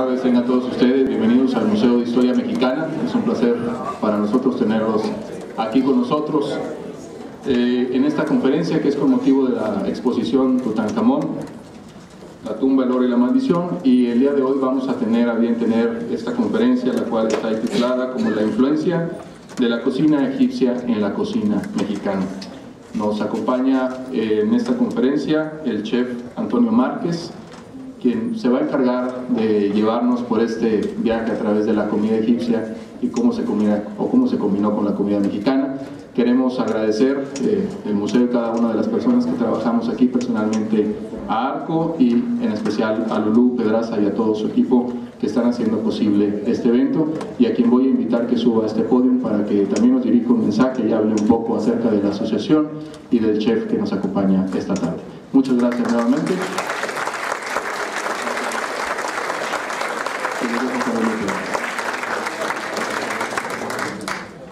tardes tengan todos ustedes, bienvenidos al Museo de Historia Mexicana. Es un placer para nosotros tenerlos aquí con nosotros en esta conferencia que es con motivo de la exposición Tutankamón, la tumba, el oro y la maldición, y el día de hoy vamos a tener a bien tener esta conferencia, la cual está titulada como la influencia de la cocina egipcia en la cocina mexicana. Nos acompaña en esta conferencia el chef Antonio Márquez, quien se va a encargar de llevarnos por este viaje a través de la comida egipcia y cómo se combinó con la comida mexicana. Queremos agradecer el museo y cada una de las personas que trabajamos aquí, personalmente a Arco y en especial a Lulú Pedraza y a todo su equipo que están haciendo posible este evento, y a quien voy a invitar que suba a este podio para que también nos dirija un mensaje y hable un poco acerca de la asociación y del chef que nos acompaña esta tarde. Muchas gracias nuevamente.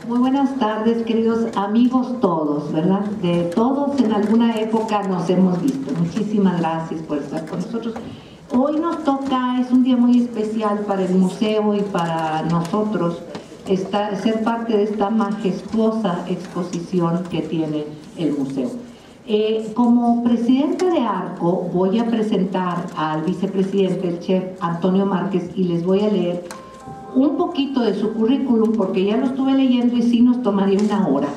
Muy buenas tardes, queridos amigos todos, ¿verdad? De todos en alguna época nos hemos visto. Muchísimas gracias por estar con nosotros. Hoy nos toca, es un día muy especial para el museo y para nosotros ser parte de esta majestuosa exposición que tiene el museo. Como presidenta de Arco voy a presentar al vicepresidente, el chef Antonio Márquez, y les voy a leer un poquito de su currículum porque ya lo estuve leyendo y sí nos tomaría una hora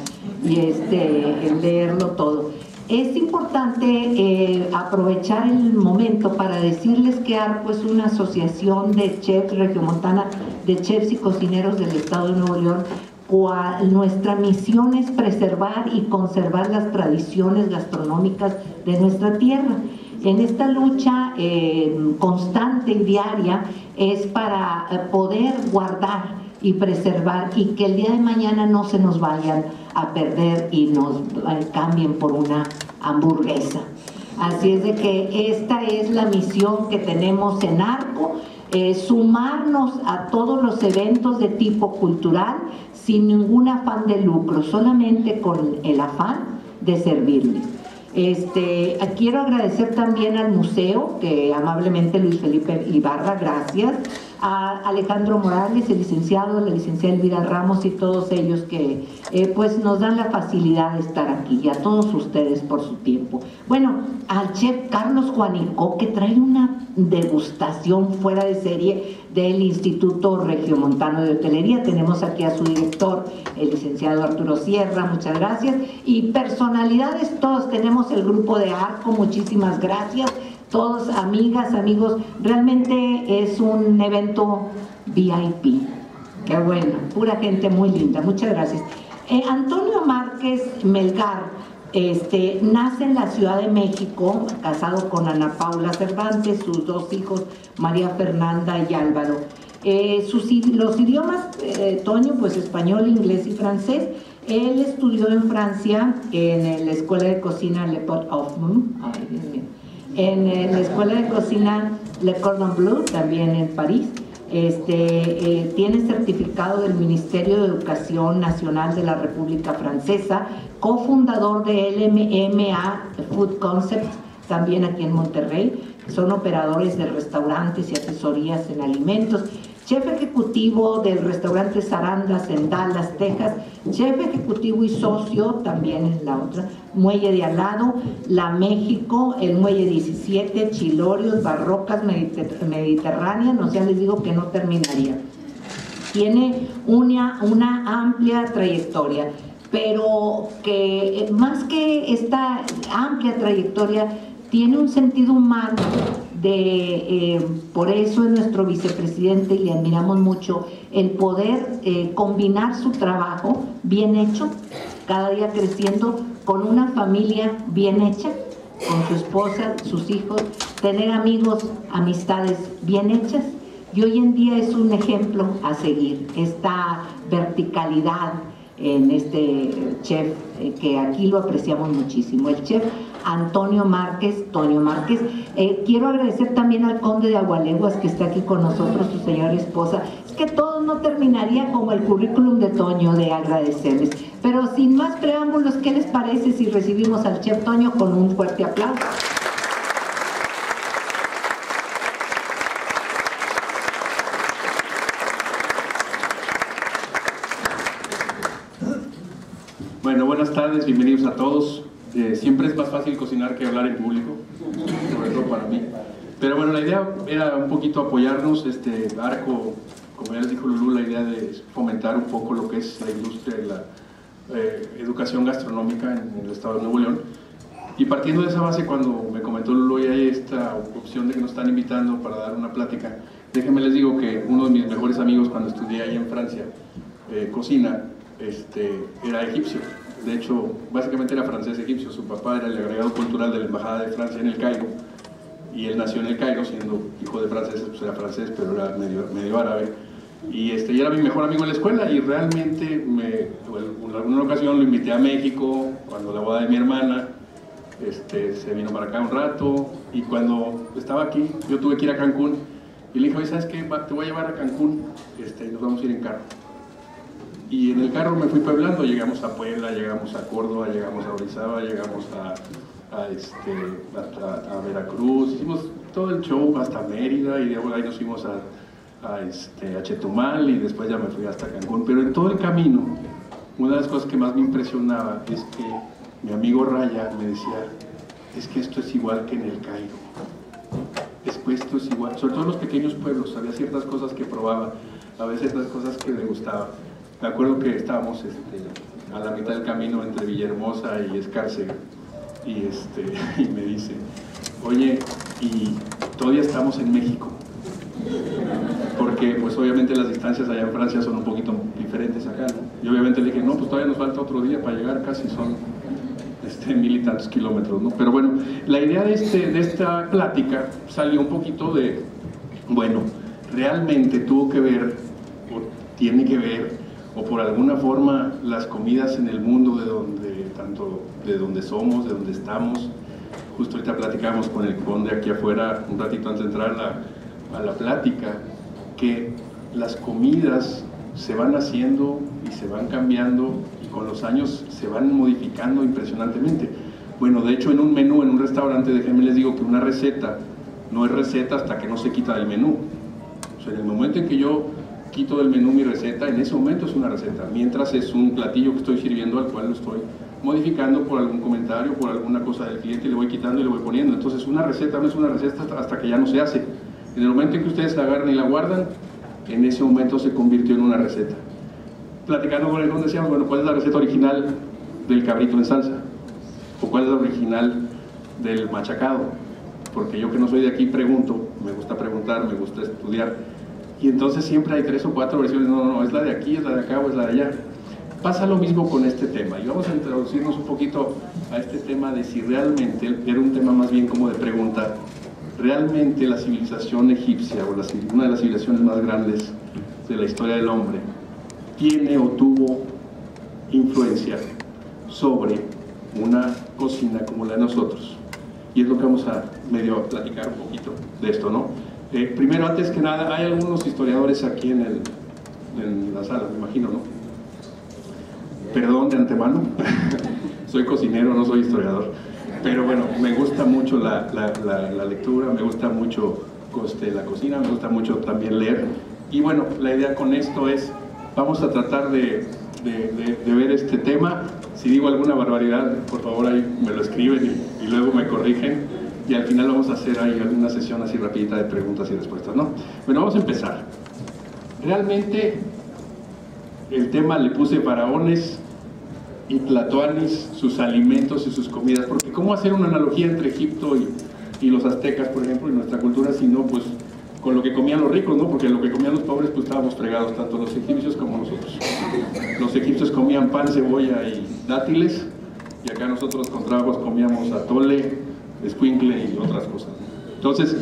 leerlo todo. Es importante aprovechar el momento para decirles que Arco es una asociación de chefs regiomontana, de chefs y cocineros del estado de Nuevo León. Nuestra misión es preservar y conservar las tradiciones gastronómicas de nuestra tierra. En esta lucha constante y diaria es para poder guardar y preservar y que el día de mañana no se nos vayan a perder y nos cambien por una hamburguesa. Así es de que esta es la misión que tenemos en Arco, sumarnos a todos los eventos de tipo cultural sin ningún afán de lucro, solamente con el afán de servirles. Quiero agradecer también al museo, que amablemente Luis Felipe Ibarra, gracias, a Alejandro Morales, el licenciado, la licenciada Elvira Ramos y todos ellos que pues nos dan la facilidad de estar aquí, y a todos ustedes por su tiempo. Bueno, al chef Carlos Juanico, que trae una degustación fuera de serie del Instituto Regiomontano de Hotelería. Tenemos aquí a su director, el licenciado Arturo Sierra, muchas gracias, y personalidades, todos tenemos el grupo de Arco, muchísimas gracias, todos amigas, amigos, realmente es un evento VIP, qué bueno, pura gente muy linda, muchas gracias. Antonio Márquez Melgar nace en la Ciudad de México, casado con Ana Paula Cervantes, sus dos hijos, María Fernanda y Álvaro. Los idiomas, Toño, pues español, inglés y francés. Él estudió en Francia, en la Escuela de Cocina Le Pot of Moon, en la Escuela de Cocina Le Cordon Bleu, también en París. Tiene certificado del Ministerio de Educación Nacional de la República Francesa, cofundador de LMA Food Concept, también aquí en Monterrey. Son operadores de restaurantes y asesorías en alimentos. Chef ejecutivo del restaurante Zarandas en Dallas, Texas. Chef ejecutivo y socio también en la otra. Muelle de Al lado, La México, el Muelle 17, Chilorios, Barrocas, Mediterránea. No sé, les digo que no terminaría. Tiene una amplia trayectoria, pero que más que esta amplia trayectoria, tiene un sentido humano. Por eso es nuestro vicepresidente y le admiramos mucho el poder combinar su trabajo bien hecho, cada día creciendo, con una familia bien hecha, con su esposa, sus hijos, tener amigos, amistades bien hechas, y hoy en día es un ejemplo a seguir, esta verticalidad en este chef que aquí lo apreciamos muchísimo, el chef Antonio Márquez, Toño Márquez. Quiero agradecer también al conde de Agualeguas que está aquí con nosotros, su señora esposa. Es que todo no terminaría como el currículum de Toño de agradecerles, pero sin más preámbulos, ¿qué les parece si recibimos al chef Toño con un fuerte aplauso? buenas tardes, bienvenidos a todos. Siempre es más fácil cocinar que hablar en público, sobre todo para mí. Pero bueno, la idea era un poquito apoyarnos. Arco, como ya les dijo Lulú, la idea de fomentar un poco lo que es la industria y la educación gastronómica en el estado de Nuevo León. Y partiendo de esa base, cuando me comentó Lulú y hay esta opción de que nos están invitando para dar una plática, déjenme les digo que uno de mis mejores amigos cuando estudié ahí en Francia, cocina, era egipcio. De hecho, básicamente era francés egipcio. Su papá era el agregado cultural de la Embajada de Francia en el Cairo, y él nació en el Cairo, siendo hijo de franceses, pues era francés, pero era medio árabe. Y era mi mejor amigo en la escuela, y realmente en alguna ocasión lo invité a México, cuando la boda de mi hermana, se vino para acá un rato, y cuando estaba aquí, yo tuve que ir a Cancún, y le dije, oye, ¿sabes qué? Te voy a llevar a Cancún, y nos vamos a ir en carro. Y en el carro me fui pueblando, llegamos a Puebla, llegamos a Córdoba, llegamos a Orizaba, llegamos a Veracruz, hicimos todo el show hasta Mérida, y de ahí nos fuimos a Chetumal, y después ya me fui hasta Cancún. Pero en todo el camino, una de las cosas que más me impresionaba es que mi amigo Raya me decía, es que esto es igual que en el Cairo, esto es igual, sobre todo en los pequeños pueblos, había ciertas cosas que probaba, a veces las cosas que me gustaban. Me acuerdo que estábamos a la mitad del camino entre Villahermosa y Escárcega, y me dice, oye, y todavía estamos en México, porque pues obviamente las distancias allá en Francia son un poquito diferentes acá, ¿no? Y obviamente le dije, no, pues todavía nos falta otro día para llegar, casi son 1000 y tantos kilómetros, ¿no? Pero bueno, la idea de esta plática salió un poquito de, bueno, realmente tuvo que ver, o tiene que ver, o por alguna forma las comidas en el mundo de donde somos, de donde estamos. Justo ahorita platicamos con el conde aquí afuera, un ratito antes de entrar a la plática, que las comidas se van haciendo y se van cambiando, y con los años se van modificando impresionantemente. Bueno, de hecho en un menú, en un restaurante, déjenme les digo que una receta no es receta hasta que no se quita del menú. O sea, en el momento en que yo quito del menú mi receta, en ese momento es una receta, mientras es un platillo que estoy sirviendo al cual lo estoy modificando por algún comentario, por alguna cosa del cliente, y le voy quitando y le voy poniendo. Entonces una receta no es una receta hasta que ya no se hace. En el momento en que ustedes la agarran y la guardan, en ese momento se convirtió en una receta. Platicando con el conde decíamos, bueno, ¿cuál es la receta original del cabrito en salsa? ¿O cuál es la original del machacado? Porque yo, que no soy de aquí, pregunto, me gusta preguntar, me gusta estudiar. Y entonces siempre hay 3 o 4 versiones, no, es la de aquí, es la de acá o es la de allá. Pasa lo mismo con este tema, y vamos a introducirnos un poquito a este tema de si realmente, era un tema más bien como de pregunta, realmente la civilización egipcia, o una de las civilizaciones más grandes de la historia del hombre, tiene o tuvo influencia sobre una cocina como la de nosotros. Y es lo que vamos a medio platicar un poquito de esto, ¿no? Primero, antes que nada, hay algunos historiadores aquí en la sala, me imagino, ¿no? Perdón de antemano, soy cocinero, no soy historiador, pero bueno, me gusta mucho la lectura, me gusta mucho la cocina, me gusta mucho también leer. Y bueno, la idea con esto es, vamos a tratar de ver este tema. Si digo alguna barbaridad, por favor ahí me lo escriben y luego me corrigen. Y al final vamos a hacer ahí una sesión así rapidita de preguntas y respuestas, ¿no? Bueno, vamos a empezar. Realmente el tema le puse faraones y tlatoanis, sus alimentos y sus comidas, porque ¿cómo hacer una analogía entre Egipto y los aztecas, por ejemplo, y nuestra cultura, si no, pues con lo que comían los ricos, ¿no? Porque lo que comían los pobres, pues estábamos fregados, tanto los egipcios como nosotros. Los egipcios comían pan, cebolla y dátiles, y acá nosotros con trabajos comíamos atole, escuincle y otras cosas. Entonces,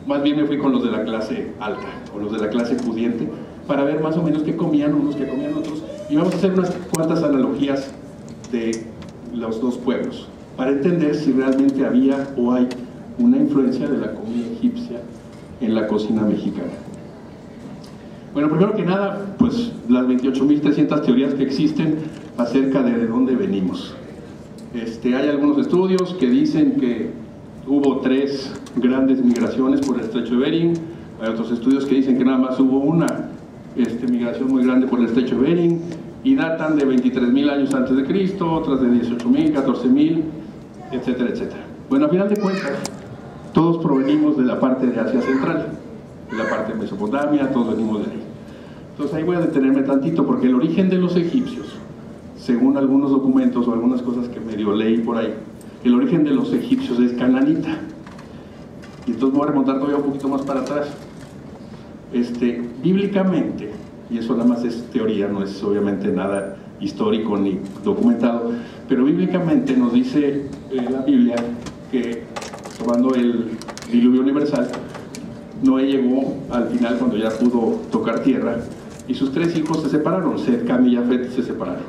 más bien me fui con los de la clase alta, o los de la clase pudiente, para ver más o menos qué comían unos, qué comían otros, y vamos a hacer unas cuantas analogías de los dos pueblos, para entender si realmente había o hay una influencia de la comida egipcia en la cocina mexicana. Bueno, primero que nada, pues las 28.300 teorías que existen acerca de dónde venimos. Hay algunos estudios que dicen que hubo 3 grandes migraciones por el estrecho de Bering. Hay otros estudios que dicen que nada más hubo una migración muy grande por el estrecho de Bering. y datan de 23.000 años antes de Cristo, otras de 18.000, 14.000, etcétera, etcétera. Bueno, a final de cuentas, todos provenimos de la parte de Asia Central, de la parte de Mesopotamia, todos venimos de ahí. Entonces ahí voy a detenerme tantito, porque el origen de los egipcios, según algunos documentos o algunas cosas que medio leí por ahí, el origen de los egipcios es cananita. Y entonces voy a remontar todavía un poquito más para atrás. Bíblicamente, y eso nada más es teoría, no es obviamente nada histórico ni documentado, pero bíblicamente nos dice la Biblia que, tomando el diluvio universal, Noé llegó al final cuando ya pudo tocar tierra y sus 3 hijos se separaron, Set, Cam y Jafet se separaron.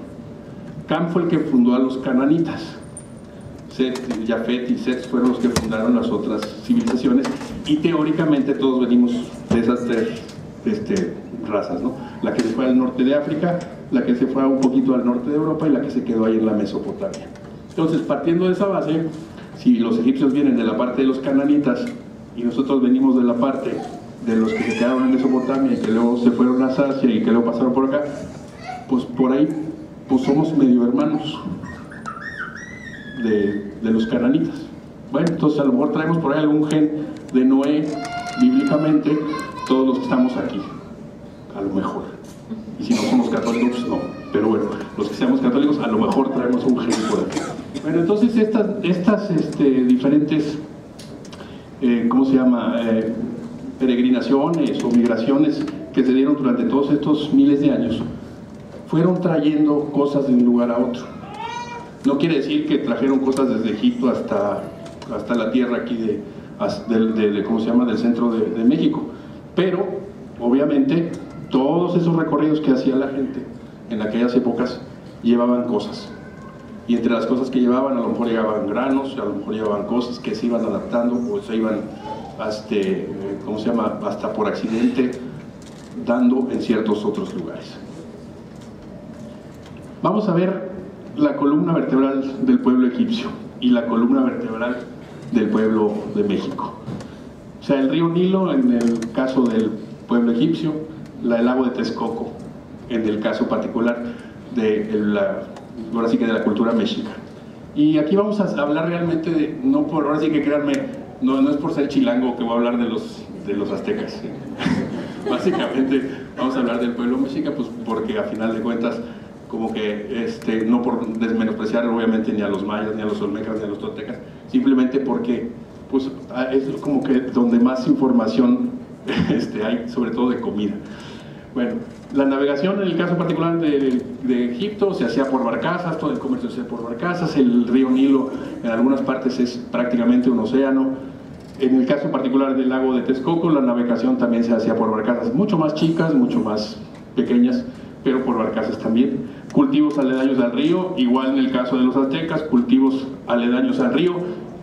Cam fue el que fundó a los cananitas, Set, Jafet y Set fueron los que fundaron las otras civilizaciones, y teóricamente todos venimos de esas 3 razas, ¿no? La que se fue al norte de África, la que se fue un poquito al norte de Europa y la que se quedó ahí en la Mesopotamia. Entonces, partiendo de esa base, si los egipcios vienen de la parte de los cananitas y nosotros venimos de la parte de los que se quedaron en Mesopotamia y que luego se fueron a Asia y que luego pasaron por acá, pues por ahí pues somos medio hermanos de los cananitas. Bueno, entonces a lo mejor traemos por ahí algún gen de Noé, bíblicamente, todos los que estamos aquí, a lo mejor. Y si no somos católicos, no. Pero bueno, los que seamos católicos, a lo mejor traemos un gen por aquí. Bueno, entonces estas diferentes, ¿cómo se llama? Peregrinaciones o migraciones que se dieron durante todos estos miles de años, fueron trayendo cosas de un lugar a otro. No quiere decir que trajeron cosas desde Egipto hasta la tierra aquí ¿cómo se llama? Del centro de México, pero obviamente todos esos recorridos que hacía la gente en aquellas épocas llevaban cosas, y entre las cosas que llevaban a lo mejor llevaban granos, a lo mejor llevaban cosas que se iban adaptando o se iban ¿cómo se llama? Hasta por accidente dando en ciertos otros lugares. Vamos a ver la columna vertebral del pueblo egipcio y la columna vertebral del pueblo de México. O sea, el río Nilo en el caso del pueblo egipcio, el lago de Texcoco en el caso particular ahora sí que de la cultura mexica. Y aquí vamos a hablar realmente ahora sí que créanme, no es por ser chilango que voy a hablar de los aztecas. Básicamente vamos a hablar del pueblo mexica, pues porque a final de cuentas, como que no por menospreciar obviamente ni a los mayas, ni a los olmecas, ni a los toltecas, simplemente porque pues es como que donde más información hay, sobre todo de comida. Bueno, la navegación en el caso particular de Egipto se hacía por barcazas, todo el comercio se hacía por barcazas, el río Nilo en algunas partes es prácticamente un océano. En el caso particular del lago de Texcoco, la navegación también se hacía por barcazas, mucho más chicas, mucho más pequeñas, pero por barcazas también. Cultivos aledaños al río, igual en el caso de los aztecas, cultivos aledaños al río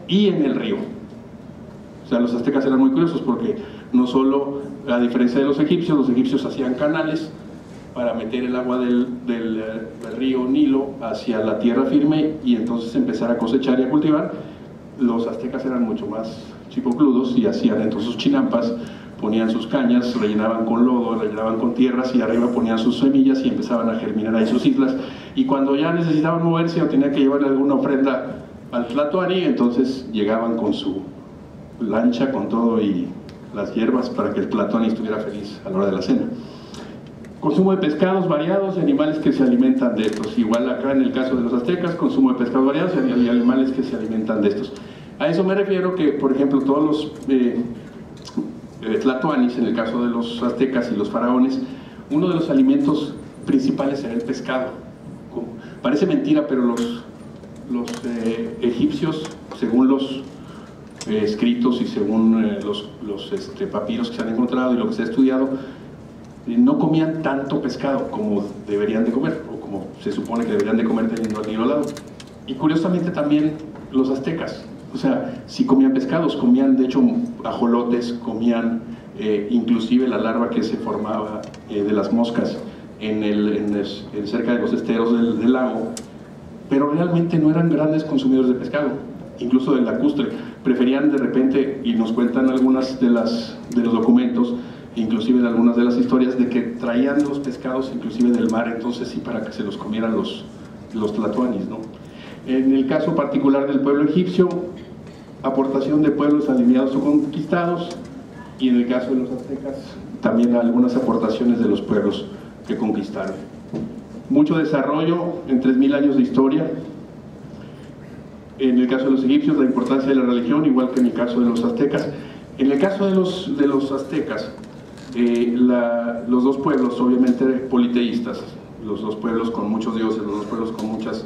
y en el río. O sea, los aztecas eran muy curiosos porque no solo, a diferencia de los egipcios hacían canales para meter el agua del río Nilo hacia la tierra firme y entonces empezar a cosechar y a cultivar. Los aztecas eran mucho más chipocludos y hacían entonces sus chinampas, ponían sus cañas, rellenaban con lodo, rellenaban con tierras y arriba ponían sus semillas y empezaban a germinar ahí sus islas. Y cuando ya necesitaban moverse o tenían que llevarle alguna ofrenda al Tlatoani, entonces llegaban con su lancha, con todo y las hierbas para que el Tlatoani estuviera feliz a la hora de la cena. Consumo de pescados variados y animales que se alimentan de estos. Igual acá en el caso de los aztecas, consumo de pescados variados y animales que se alimentan de estos. A eso me refiero que, por ejemplo, todos los tlatoanis, en el caso de los aztecas y los faraones, uno de los alimentos principales era el pescado. Parece mentira, pero los egipcios, según los escritos y según los papiros que se han encontrado y lo que se ha estudiado, no comían tanto pescado como deberían de comer, o como se supone que deberían de comer teniendo al Nilo al lado. Y curiosamente también los aztecas, o sea, si comían pescados, comían de hecho ajolotes, comían inclusive la larva que se formaba de las moscas cerca de los esteros del lago, pero realmente no eran grandes consumidores de pescado, incluso del lacustre. Preferían de repente, y nos cuentan algunas de los documentos, inclusive en algunas de las historias, de que traían los pescados inclusive del mar, entonces sí, para que se los comieran los tlatoanis, ¿no? En el caso particular del pueblo egipcio, aportación de pueblos alineados o conquistados, y en el caso de los aztecas, también algunas aportaciones de los pueblos que conquistaron. Mucho desarrollo en 3000 años de historia. En el caso de los egipcios, la importancia de la religión, igual que en el caso de los aztecas. En el caso de los aztecas, los dos pueblos, obviamente politeístas, los dos pueblos con muchos dioses, los dos pueblos con muchas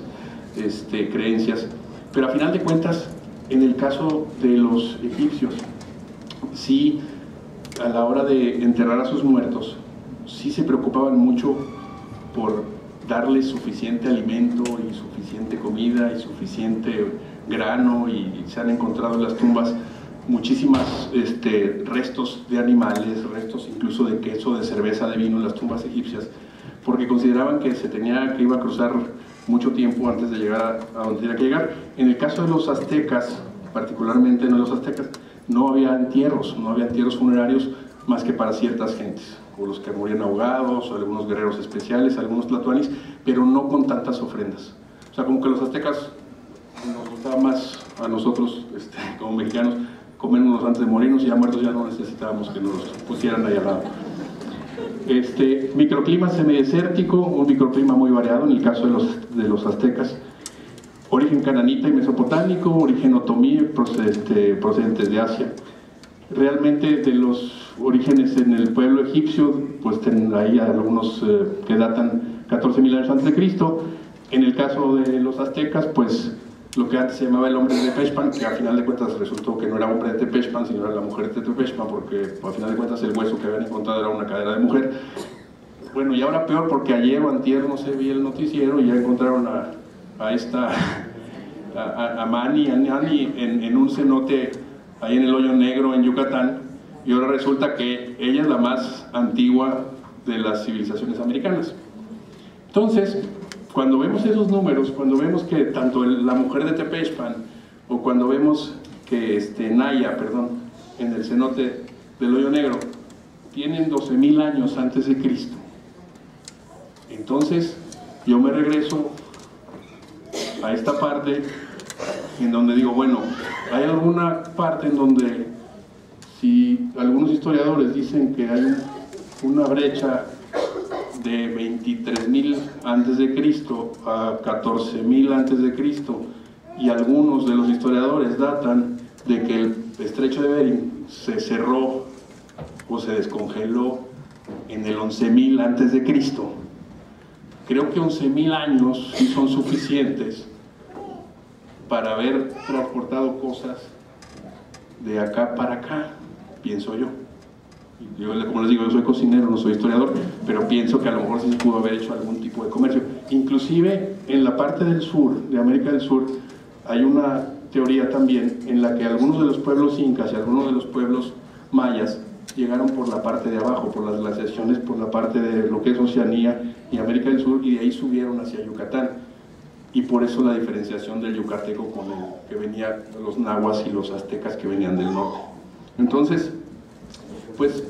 creencias, pero a final de cuentas, en el caso de los egipcios, sí, a la hora de enterrar a sus muertos, sí se preocupaban mucho por darles suficiente alimento y suficiente comida y suficiente grano, y se han encontrado en las tumbas muchísimas restos de animales, restos incluso de queso, de cerveza, de vino en las tumbas egipcias, porque consideraban que iba a cruzar mucho tiempo antes de llegar a donde tenía que llegar. En el caso de los aztecas, particularmente en los aztecas, no había entierros funerarios más que para ciertas gentes, o los que morían ahogados, o algunos guerreros especiales, algunos tlatoanis, pero no con tantas ofrendas. O sea, como que los aztecas nos gustaba más a nosotros, como mexicanos, comernos antes de morirnos, y ya muertos ya no necesitábamos que nos pusieran ahí al lado. Microclima semidesértico, un microclima muy variado en el caso de los aztecas. Origen cananita y mesopotámico, origen otomí, procedentes de Asia. Realmente de los orígenes en el pueblo egipcio, pues hay algunos que datan 14.000 años antes de Cristo. En el caso de los aztecas, pues lo que antes se llamaba el hombre de Tepexpan, que a final de cuentas resultó que no era hombre de Tepexpan, sino era la mujer de Tepexpan, porque a final de cuentas el hueso que habían encontrado era una cadera de mujer. Bueno, y ahora peor, porque ayer o antier, no sé, vi el noticiero y ya encontraron a Mani en un cenote ahí en el Hoyo Negro en Yucatán, y ahora resulta que ella es la más antigua de las civilizaciones americanas. Entonces, cuando vemos esos números, cuando vemos que tanto la mujer de Tepexpan, o cuando vemos que Naya, en el cenote del Hoyo Negro, tienen 12.000 años antes de Cristo, entonces yo me regreso a esta parte en donde digo, bueno, hay alguna parte en donde, si algunos historiadores dicen que hay una brecha de 23.000 antes de Cristo a 14.000 antes de Cristo, y algunos de los historiadores datan de que el estrecho de Bering se cerró o se descongeló en el 11.000 antes de Cristo, creo que 11.000 años sí son suficientes para haber transportado cosas de acá para acá, pienso yo. Como les digo, yo soy cocinero, no soy historiador, pero pienso que a lo mejor sí se pudo haber hecho algún tipo de comercio. Inclusive en la parte del sur, de América del Sur, hay una teoría también en la que algunos de los pueblos incas y algunos de los pueblos mayas llegaron por la parte de abajo, por las glaciaciones, por la parte de lo que es Oceanía y América del Sur, y de ahí subieron hacia Yucatán. Y por eso la diferenciación del yucateco con el que venían los nahuas y los aztecas que venían del norte. Entonces, pues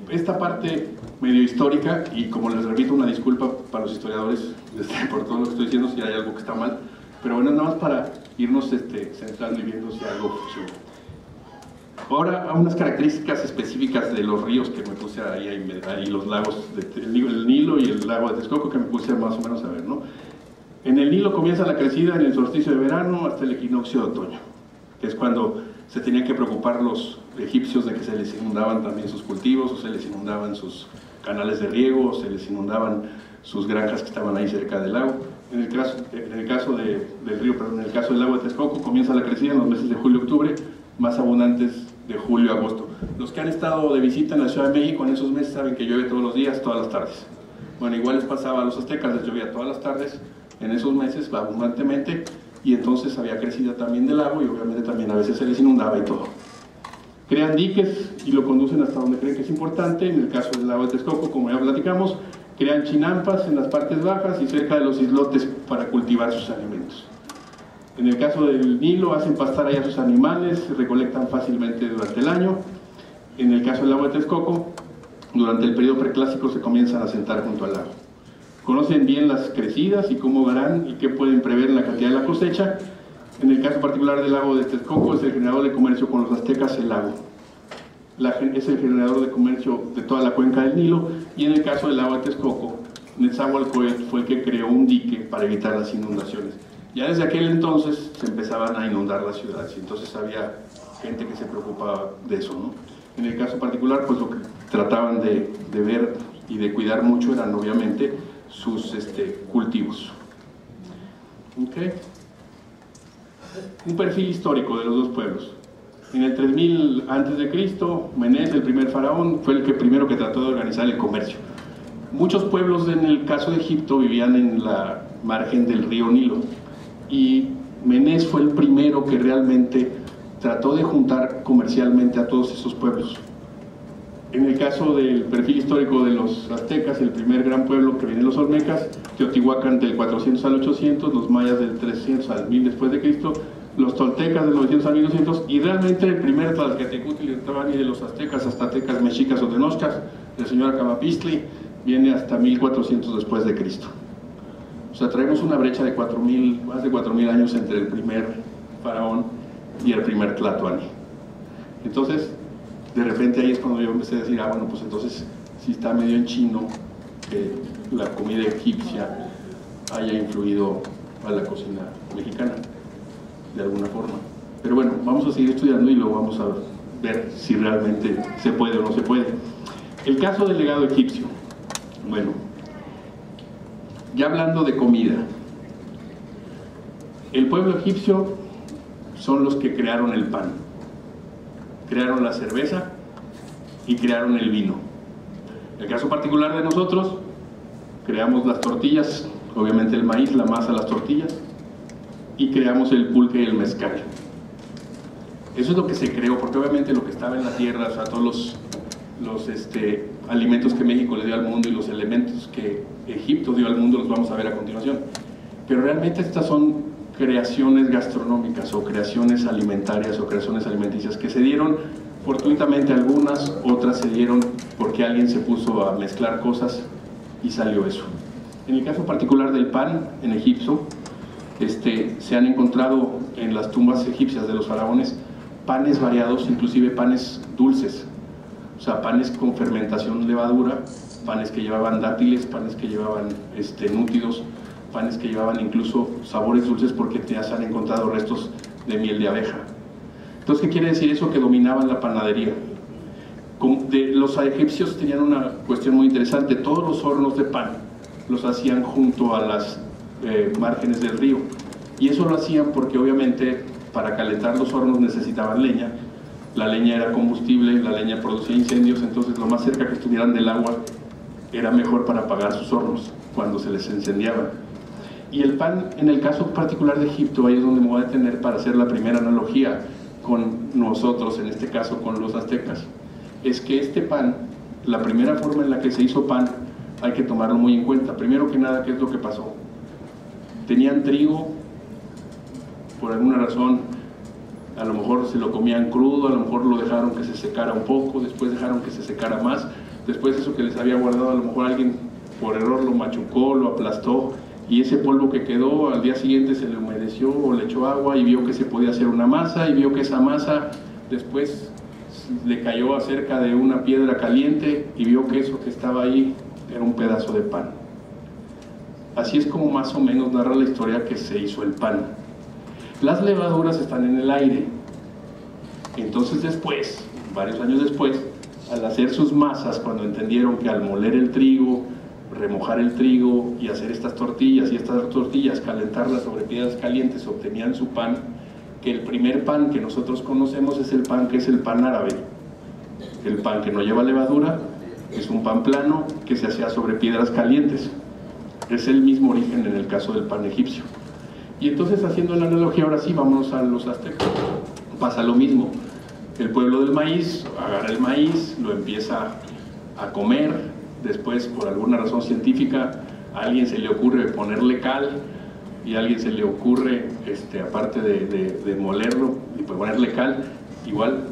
esta parte medio histórica, y como les repito, una disculpa para los historiadores por todo lo que estoy diciendo si hay algo que está mal, pero bueno, nada más para irnos centrando y viendo si algo funciona. Ahora, a unas características específicas de los ríos que me puse ahí los lagos, el Nilo y el lago de Texcoco, que me puse más o menos a ver, ¿no? En el Nilo comienza la crecida en el solsticio de verano hasta el equinoccio de otoño, que es cuando se tenían que preocupar los egipcios de que se les inundaban también sus cultivos, o se les inundaban sus canales de riego, o se les inundaban sus granjas que estaban ahí cerca del lago. En el caso del lago de Texcoco comienza la crecida en los meses de julio-octubre, más abundantes de julio a agosto. Los que han estado de visita en la Ciudad de México en esos meses saben que llueve todos los días, todas las tardes. Bueno, igual les pasaba a los aztecas, les llovía todas las tardes en esos meses abundantemente, y entonces había crecida también del lago, y obviamente también a veces se les inundaba y todo. Crean diques y lo conducen hasta donde creen que es importante. En el caso del lago de Texcoco, como ya platicamos, crean chinampas en las partes bajas y cerca de los islotes para cultivar sus alimentos. En el caso del Nilo, hacen pastar ahí a sus animales, se recolectan fácilmente durante el año. En el caso del lago de Texcoco, Durante el periodo preclásico se comienzan a asentar junto al lago. Conocen bien las crecidas y cómo verán y qué pueden prever en la cantidad de la cosecha. En el caso particular del lago de Texcoco, es el generador de comercio con los aztecas, el lago. Es el generador de comercio de toda la cuenca del Nilo, y en el caso del lago de Texcoco, Netzahualcóyotl fue el que creó un dique para evitar las inundaciones. Ya desde aquel entonces se empezaban a inundar las ciudades, y entonces había gente que se preocupaba de eso, ¿no? En el caso particular, pues lo que trataban de ver y de cuidar mucho eran obviamente sus cultivos. Okay. Un perfil histórico de los dos pueblos. En el 3000 a.C., Menés, el primer faraón, fue el primero que trató de organizar el comercio. Muchos pueblos en el caso de Egipto vivían en la margen del río Nilo, y Menés fue el primero que realmente trató de juntar comercialmente a todos esos pueblos. En el caso del perfil histórico de los aztecas, el primer gran pueblo que vienen los olmecas, Teotihuacán del 400 al 800, los mayas del 300 al 1000 después de Cristo, los toltecas del 900 al 1200, y realmente el primer Tlaxcaltecutli de los aztecas, aztecas, mexicas o tenochcas, el señor Acamapistli, viene hasta 1400 después de Cristo. O sea, traemos una brecha de más de 4000 años entre el primer faraón y el primer Tlatoani. Entonces, de repente ahí es cuando yo empecé a decir, bueno, pues entonces si está medio en chino que la comida egipcia haya influido a la cocina mexicana de alguna forma. Pero bueno, vamos a seguir estudiando y luego vamos a ver si realmente se puede o no se puede. El caso del legado egipcio. Bueno, ya hablando de comida, el pueblo egipcio son los que crearon el pan, crearon la cerveza y crearon el vino. En el caso particular de nosotros, creamos las tortillas, obviamente el maíz, la masa, las tortillas, y creamos el pulque y el mezcal. Eso es lo que se creó, porque obviamente lo que estaba en la tierra, o sea, todos los alimentos que México le dio al mundo y los elementos que Egipto dio al mundo los vamos a ver a continuación. Pero realmente estas son creaciones gastronómicas o creaciones alimentarias o creaciones alimenticias que se dieron fortuitamente, algunas, otras se dieron porque alguien se puso a mezclar cosas y salió eso. En el caso particular del pan en Egipto, se han encontrado en las tumbas egipcias de los faraones panes variados, inclusive panes dulces, o sea, panes con fermentación levadura, panes que llevaban dátiles, panes que llevaban nútidos, panes que llevaban incluso sabores dulces, porque ya se han encontrado restos de miel de abeja. Entonces, ¿qué quiere decir eso? Que dominaban la panadería. Los egipcios tenían una cuestión muy interesante: todos los hornos de pan los hacían junto a las márgenes del río, y eso lo hacían porque obviamente para calentar los hornos necesitaban leña. La leña era combustible, la leña producía incendios, entonces lo más cerca que estuvieran del agua era mejor para apagar sus hornos cuando se les incendiaban. Y el pan, en el caso particular de Egipto, ahí es donde me voy a detener para hacer la primera analogía con nosotros, en este caso con los aztecas. Es que este pan, la primera forma en la que se hizo pan, hay que tomarlo muy en cuenta. Primero que nada, ¿qué es lo que pasó? Tenían trigo, por alguna razón, a lo mejor se lo comían crudo, a lo mejor lo dejaron que se secara un poco, después dejaron que se secara más, después eso que les había guardado, a lo mejor alguien por error lo machucó, lo aplastó, y ese polvo que quedó al día siguiente se le humedeció o le echó agua y vio que se podía hacer una masa, y vio que esa masa después le cayó acerca de una piedra caliente y vio que eso que estaba ahí era un pedazo de pan. Así es como más o menos narra la historia que se hizo el pan. Las levaduras están en el aire. Entonces después, varios años después, al hacer sus masas, cuando entendieron que al moler el trigo, remojar el trigo y hacer estas tortillas, y estas tortillas calentarlas sobre piedras calientes, obtenían su pan, que el primer pan que nosotros conocemos es el pan que es el pan árabe. El pan que no lleva levadura es un pan plano que se hacía sobre piedras calientes. Es el mismo origen en el caso del pan egipcio. Y entonces, haciendo la analogía, ahora sí, vámonos a los aztecas. Pasa lo mismo. El pueblo del maíz agarra el maíz, lo empieza a comer, después, por alguna razón científica, a alguien se le ocurre ponerle cal, y a alguien se le ocurre, aparte de molerlo y ponerle cal, igual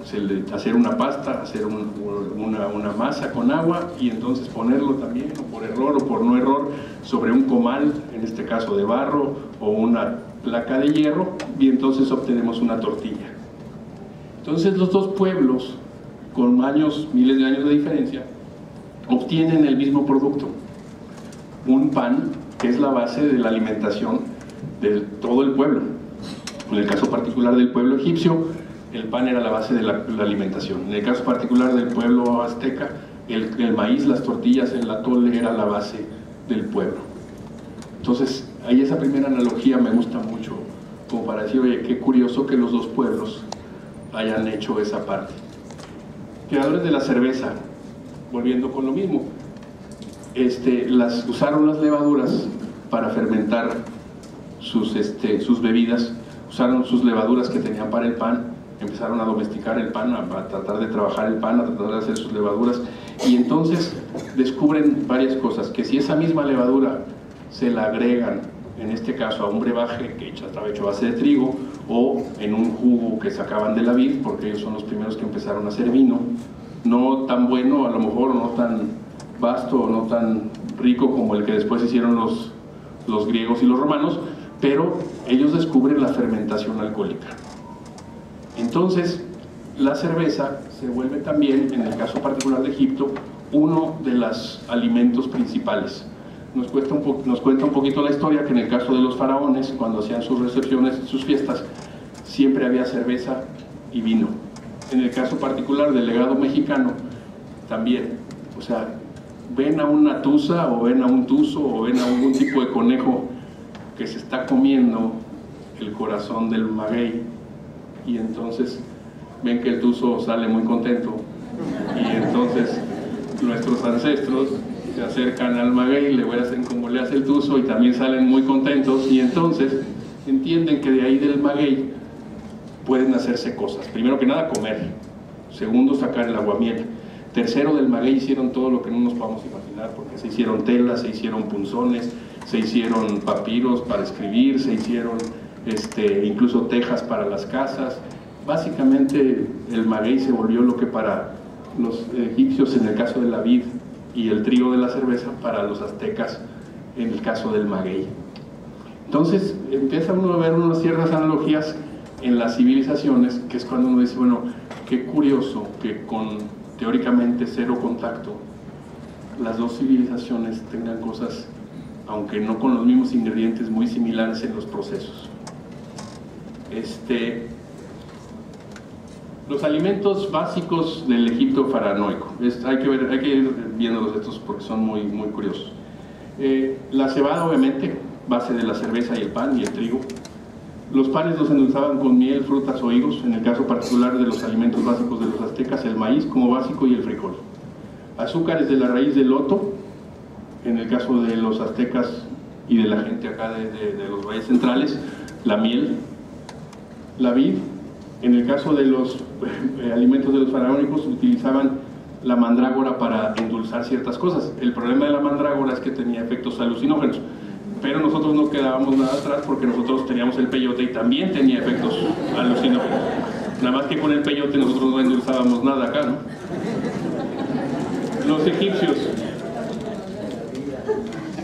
hacer una pasta, hacer una masa con agua y entonces ponerlo también, o por error o por no error, sobre un comal, en este caso de barro, o una placa de hierro, y entonces obtenemos una tortilla. Entonces los dos pueblos, con años, miles de años de diferencia, obtienen el mismo producto, un pan que es la base de la alimentación de todo el pueblo. En el caso particular del pueblo egipcio, el pan era la base de la alimentación. En el caso particular del pueblo azteca, el maíz, las tortillas, el atole era la base del pueblo. Entonces, ahí esa primera analogía me gusta mucho, como para decir, oye, qué curioso que los dos pueblos hayan hecho esa parte. Creadores de la cerveza, volviendo con lo mismo, usaron las levaduras para fermentar sus bebidas, usaron sus levaduras que tenían para el pan, empezaron a domesticar el pan, a tratar de trabajar el pan, a tratar de hacer sus levaduras, y entonces descubren varias cosas, que si esa misma levadura se la agregan, en este caso a un brebaje que estaba hecho a base de trigo, o en un jugo que sacaban de la vid, porque ellos son los primeros que empezaron a hacer vino, no tan bueno a lo mejor, no tan vasto, o no tan rico como el que después hicieron los griegos y los romanos, pero ellos descubren la fermentación alcohólica. Entonces, la cerveza se vuelve también, en el caso particular de Egipto, uno de los alimentos principales. Nos cuenta un poquito la historia que en el caso de los faraones, cuando hacían sus recepciones, sus fiestas, siempre había cerveza y vino. En el caso particular del legado mexicano, también, o sea, ven a una tusa o ven a un tuzo o ven a algún tipo de conejo que se está comiendo el corazón del maguey, y entonces ven que el tuzo sale muy contento, y entonces nuestros ancestros se acercan al maguey, le hacen como le hace el tuzo y también salen muy contentos, y entonces entienden que de ahí del maguey pueden hacerse cosas. Primero que nada, comer. Segundo, sacar el aguamiel. Tercero, del maguey hicieron todo lo que no nos podamos imaginar, porque se hicieron telas, se hicieron punzones, se hicieron papiros para escribir, se hicieron incluso tejas para las casas. Básicamente el maguey se volvió lo que para los egipcios, en el caso de la vid, y el trigo de la cerveza para los aztecas en el caso del maguey. Entonces empieza uno a ver unas ciertas analogías en las civilizaciones, que es cuando uno dice, bueno, qué curioso que con teóricamente cero contacto las dos civilizaciones tengan cosas, aunque no con los mismos ingredientes, muy similares en los procesos. Los alimentos básicos del Egipto faraónico, hay que ir viéndolos estos porque son muy, muy curiosos. La cebada, obviamente, base de la cerveza y el pan y el trigo. Los panes los endulzaban con miel, frutas o higos, en el caso particular de los alimentos básicos de los aztecas, el maíz como básico y el frijol. Azúcares de la raíz del loto, en el caso de los aztecas y de la gente acá de los valles centrales, la miel, la vid. En el caso de los alimentos de los faraónicos utilizaban la mandrágora para endulzar ciertas cosas. El problema de la mandrágora es que tenía efectos alucinógenos, pero nosotros no quedábamos nada atrás porque nosotros teníamos el peyote y también tenía efectos alucinógenos. Nada más que con el peyote nosotros no endulzábamos nada acá, ¿no? Los egipcios,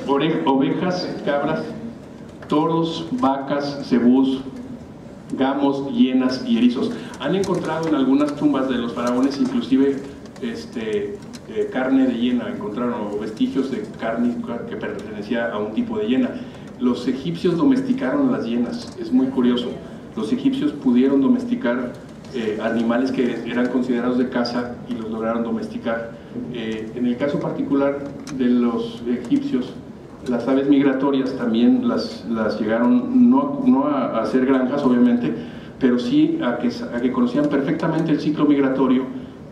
ovejas, cabras, toros, vacas, cebús, gamos, hienas y erizos. Han encontrado en algunas tumbas de los faraones inclusive carne de hiena, encontraron vestigios de carne que pertenecía a un tipo de hiena. Los egipcios domesticaron las hienas, es muy curioso. Los egipcios pudieron domesticar animales que eran considerados de caza y los lograron domesticar. En el caso particular de los egipcios, las aves migratorias también las llegaron no a hacer granjas, obviamente, pero sí a que conocían perfectamente el ciclo migratorio,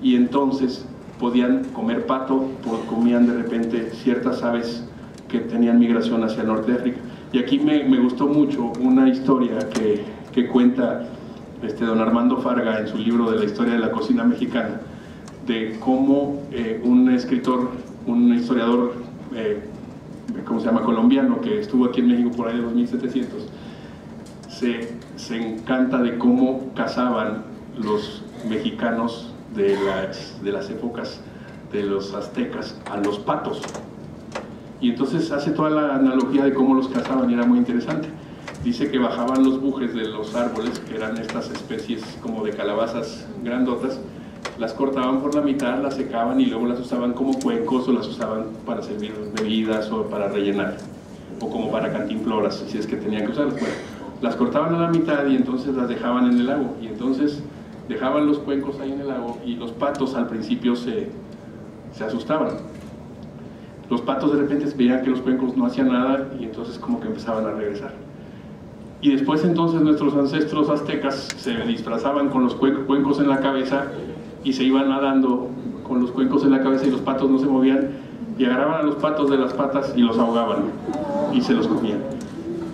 y entonces podían comer pato, comían de repente ciertas aves que tenían migración hacia el norte de África. Y aquí me gustó mucho una historia que cuenta don Armando Farga en su libro de la historia de la cocina mexicana, de cómo un historiador colombiano que estuvo aquí en México por ahí de los 1700 se encanta de cómo cazaban los mexicanos de las épocas de los aztecas a los patos. Y entonces hace toda la analogía de cómo los cazaban y era muy interesante. Dice que bajaban los bujes de los árboles, que eran estas especies como de calabazas grandotas, las cortaban por la mitad, las secaban y luego las usaban como cuencos o las usaban para servir bebidas o para rellenar, o como para cantimploras, si es que tenían que usarlas. Bueno, las cortaban a la mitad y entonces las dejaban en el lago, y entonces dejaban los cuencos ahí en el lago y los patos al principio se asustaban. Los patos de repente veían que los cuencos no hacían nada y entonces como que empezaban a regresar. Y después entonces nuestros ancestros aztecas se disfrazaban con los cuencos en la cabeza y se iban nadando con los cuencos en la cabeza y los patos no se movían, y agarraban a los patos de las patas y los ahogaban y se los comían.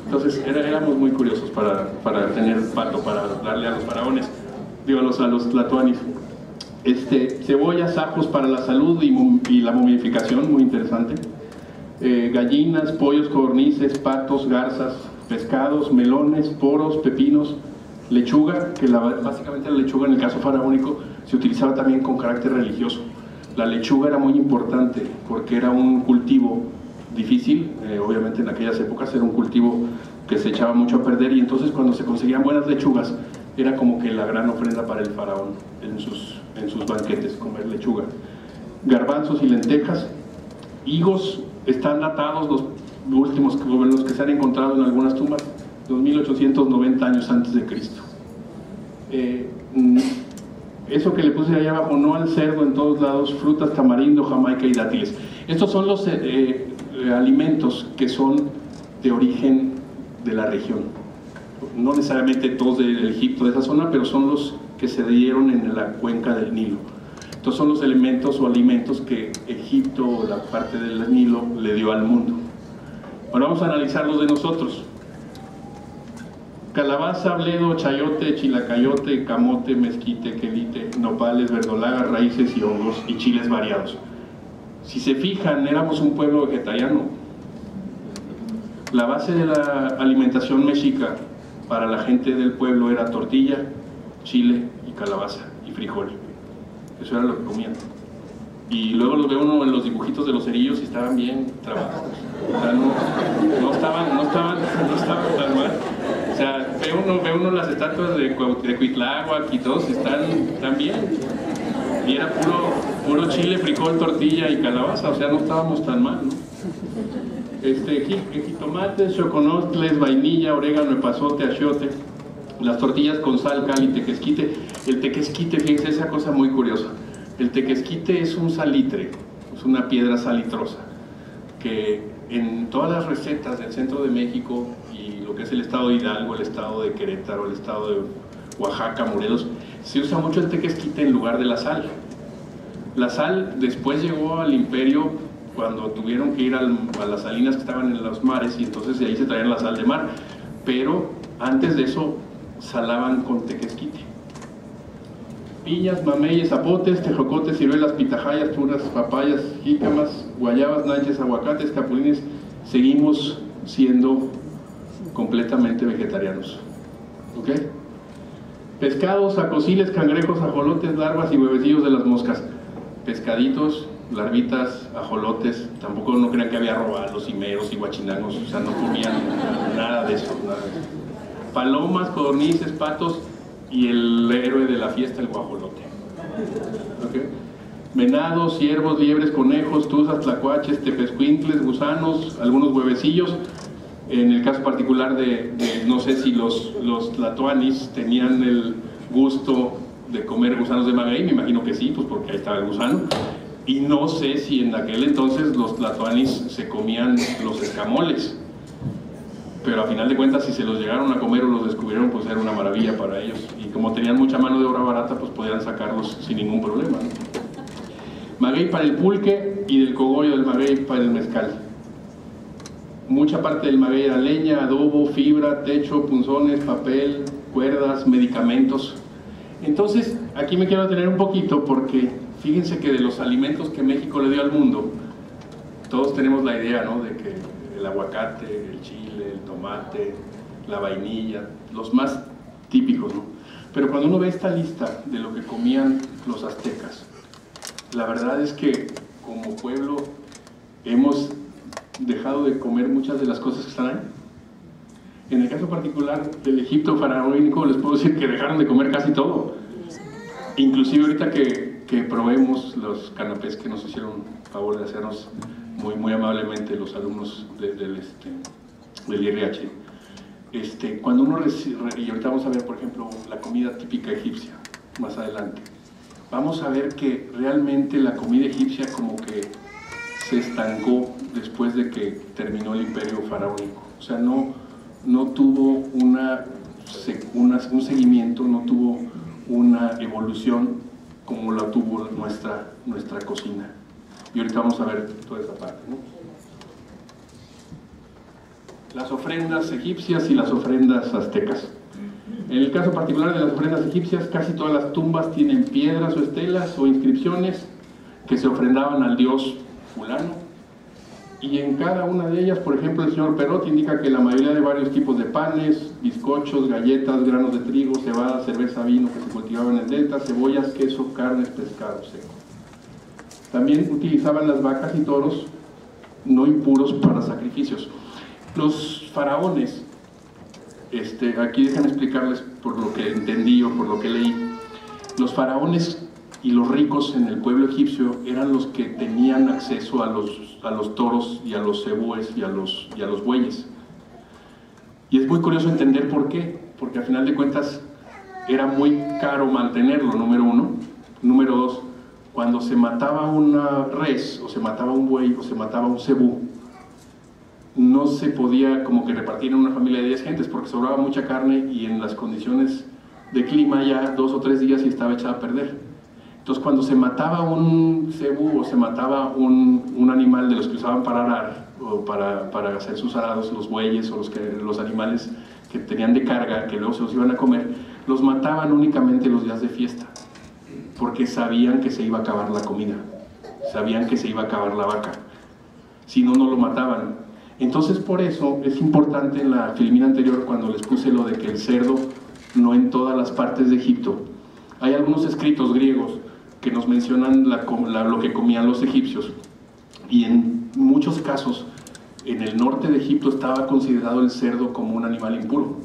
Entonces éramos muy curiosos para tener pato, para darle a los faraones, digo a los tlatoanis. Cebollas, ajos para la salud y la momificación, muy interesante. Gallinas, pollos, codornices, patos, garzas, pescados, melones, poros, pepinos, lechuga, que básicamente la lechuga en el caso faraónico se utilizaba también con carácter religioso. La lechuga era muy importante porque era un cultivo difícil, obviamente en aquellas épocas era un cultivo que se echaba mucho a perder, y entonces cuando se conseguían buenas lechugas era como que la gran ofrenda para el faraón en sus banquetes, comer lechuga. Garbanzos y lentejas. Higos están datados, los últimos los que se han encontrado en algunas tumbas, 2890 años antes de Cristo. Eso que le puse ahí abajo, no al cerdo en todos lados, frutas, tamarindo, jamaica y dátiles. Estos son los alimentos que son de origen de la región. No necesariamente todos de Egipto, de esa zona, pero son los que se dieron en la cuenca del Nilo. Estos son los elementos o alimentos que Egipto o la parte del Nilo le dio al mundo. Ahora vamos a analizar los de nosotros. Calabaza, bledo, chayote, chilacayote, camote, mezquite, quelite, nopales, verdolaga, raíces y hongos y chiles variados. Si se fijan, éramos un pueblo vegetariano. La base de la alimentación mexica para la gente del pueblo era tortilla, chile y calabaza y frijol. Eso era lo que comían. Y luego los ve uno en los dibujitos de los cerillos y estaban bien trabajados. O sea, no estaban tan mal. O sea, ve uno las estatuas de Cuitláhuac y todos están bien. Y era puro chile, frijol, tortilla y calabaza. O sea, no estábamos tan mal, ¿no? Jitomates, choconostles, vainilla, orégano, epazote, achiote. Las tortillas con sal, cal y tequesquite. El tequesquite, fíjense, esa cosa muy curiosa. El tequesquite es un salitre, es una piedra salitrosa, que en todas las recetas del centro de México y lo que es el estado de Hidalgo, el estado de Querétaro, el estado de Oaxaca, Morelos, se usa mucho el tequesquite en lugar de la sal. La sal después llegó al imperio cuando tuvieron que ir a las salinas que estaban en los mares, y entonces de ahí se traían la sal de mar, pero antes de eso salaban con tequesquite. Piñas, mameyes, zapotes, tejocotes, ciruelas, pitahayas, tunas, papayas, jícamas, guayabas, nanches, aguacates, capulines. Seguimos siendo completamente vegetarianos. ¿Ok? Pescados, acosiles, cangrejos, ajolotes, larvas y huevecillos de las moscas. Pescaditos, larvitas, ajolotes. Tampoco no crean que había robalos, cimeros y guachinangos. O sea, no comían nada de eso. Palomas, codornices, patos y el héroe de la fiesta, el guajolote. ¿Okay? Venados, ciervos, liebres, conejos, tuzas, tlacuaches, tepezcuintles, gusanos, algunos huevecillos. En el caso particular no sé si los tlatoanis tenían el gusto de comer gusanos de maguey, me imagino que sí, pues porque ahí estaba el gusano. Y no sé si en aquel entonces los tlatoanis se comían los escamoles, pero a final de cuentas si se los llegaron a comer o los descubrieron, pues era una maravilla para ellos, y como tenían mucha mano de obra barata, pues podían sacarlos sin ningún problema, ¿no? Maguey para el pulque y del cogollo del maguey para el mezcal. Mucha parte del maguey era leña, adobo, fibra, techo, punzones, papel, cuerdas, medicamentos. Entonces aquí me quiero detener un poquito porque fíjense que de los alimentos que México le dio al mundo, todos tenemos la idea, ¿no?, de que el aguacate, el chile, el tomate, la vainilla, los más típicos, ¿no? Pero cuando uno ve esta lista de lo que comían los aztecas, la verdad es que como pueblo hemos dejado de comer muchas de las cosas que están ahí. En el caso particular del Egipto faraónico, les puedo decir que dejaron de comer casi todo. Inclusive ahorita que probemos los canapés que nos hicieron favor de hacernos muy amablemente los alumnos del IRH. Cuando uno y ahorita vamos a ver, por ejemplo, la comida típica egipcia, más adelante, vamos a ver que realmente la comida egipcia como que se estancó después de que terminó el imperio faraónico. O sea, no tuvo un seguimiento, no tuvo una evolución como la tuvo nuestra cocina. Y ahorita vamos a ver toda esa parte, ¿no? Las ofrendas egipcias y las ofrendas aztecas. En el caso particular de las ofrendas egipcias, casi todas las tumbas tienen piedras o estelas o inscripciones que se ofrendaban al dios fulano, y en cada una de ellas, por ejemplo, el señor Perot indica que la mayoría de varios tipos de panes, bizcochos, galletas, granos de trigo, cebada, cerveza, vino que se cultivaban en el delta, cebollas, queso, carnes, pescado seco. También utilizaban las vacas y toros no impuros para sacrificios. Los faraones, aquí déjenme explicarles por lo que entendí o por lo que leí. Los faraones y los ricos en el pueblo egipcio eran los que tenían acceso a los toros y a los cebúes y a los bueyes. Y es muy curioso entender por qué, porque al final de cuentas era muy caro mantenerlo, número uno. Número dos, cuando se mataba una res, o se mataba un buey, o se mataba un cebú, no se podía como que repartir en una familia de 10 gentes, porque sobraba mucha carne y en las condiciones de clima ya 2 o 3 días y estaba echada a perder. Entonces cuando se mataba un cebú o se mataba un animal de los que usaban para arar o para hacer sus arados, los bueyes o los animales que tenían de carga, que luego se los iban a comer, los mataban únicamente los días de fiesta, porque sabían que se iba a acabar la comida, sabían que se iba a acabar la vaca, si no, no lo mataban. Entonces por eso es importante en la filmina anterior, cuando les puse lo de que el cerdo no en todas las partes de Egipto, hay algunos escritos griegos que nos mencionan lo que comían los egipcios, y en muchos casos en el norte de Egipto estaba considerado el cerdo como un animal impuro.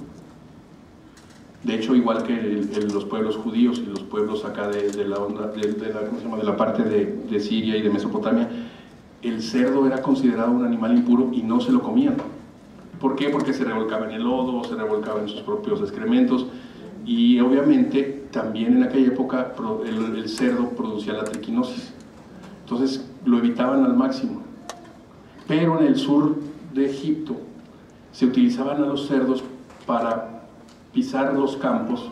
De hecho, igual que los pueblos judíos y los pueblos acá de la parte de Siria y de Mesopotamia, el cerdo era considerado un animal impuro y no se lo comían. ¿Por qué? Porque se revolcaba en el lodo, se revolcaba en sus propios excrementos, y obviamente también en aquella época el cerdo producía la triquinosis. Entonces lo evitaban al máximo. Pero en el sur de Egipto se utilizaban a los cerdos para pisar los campos,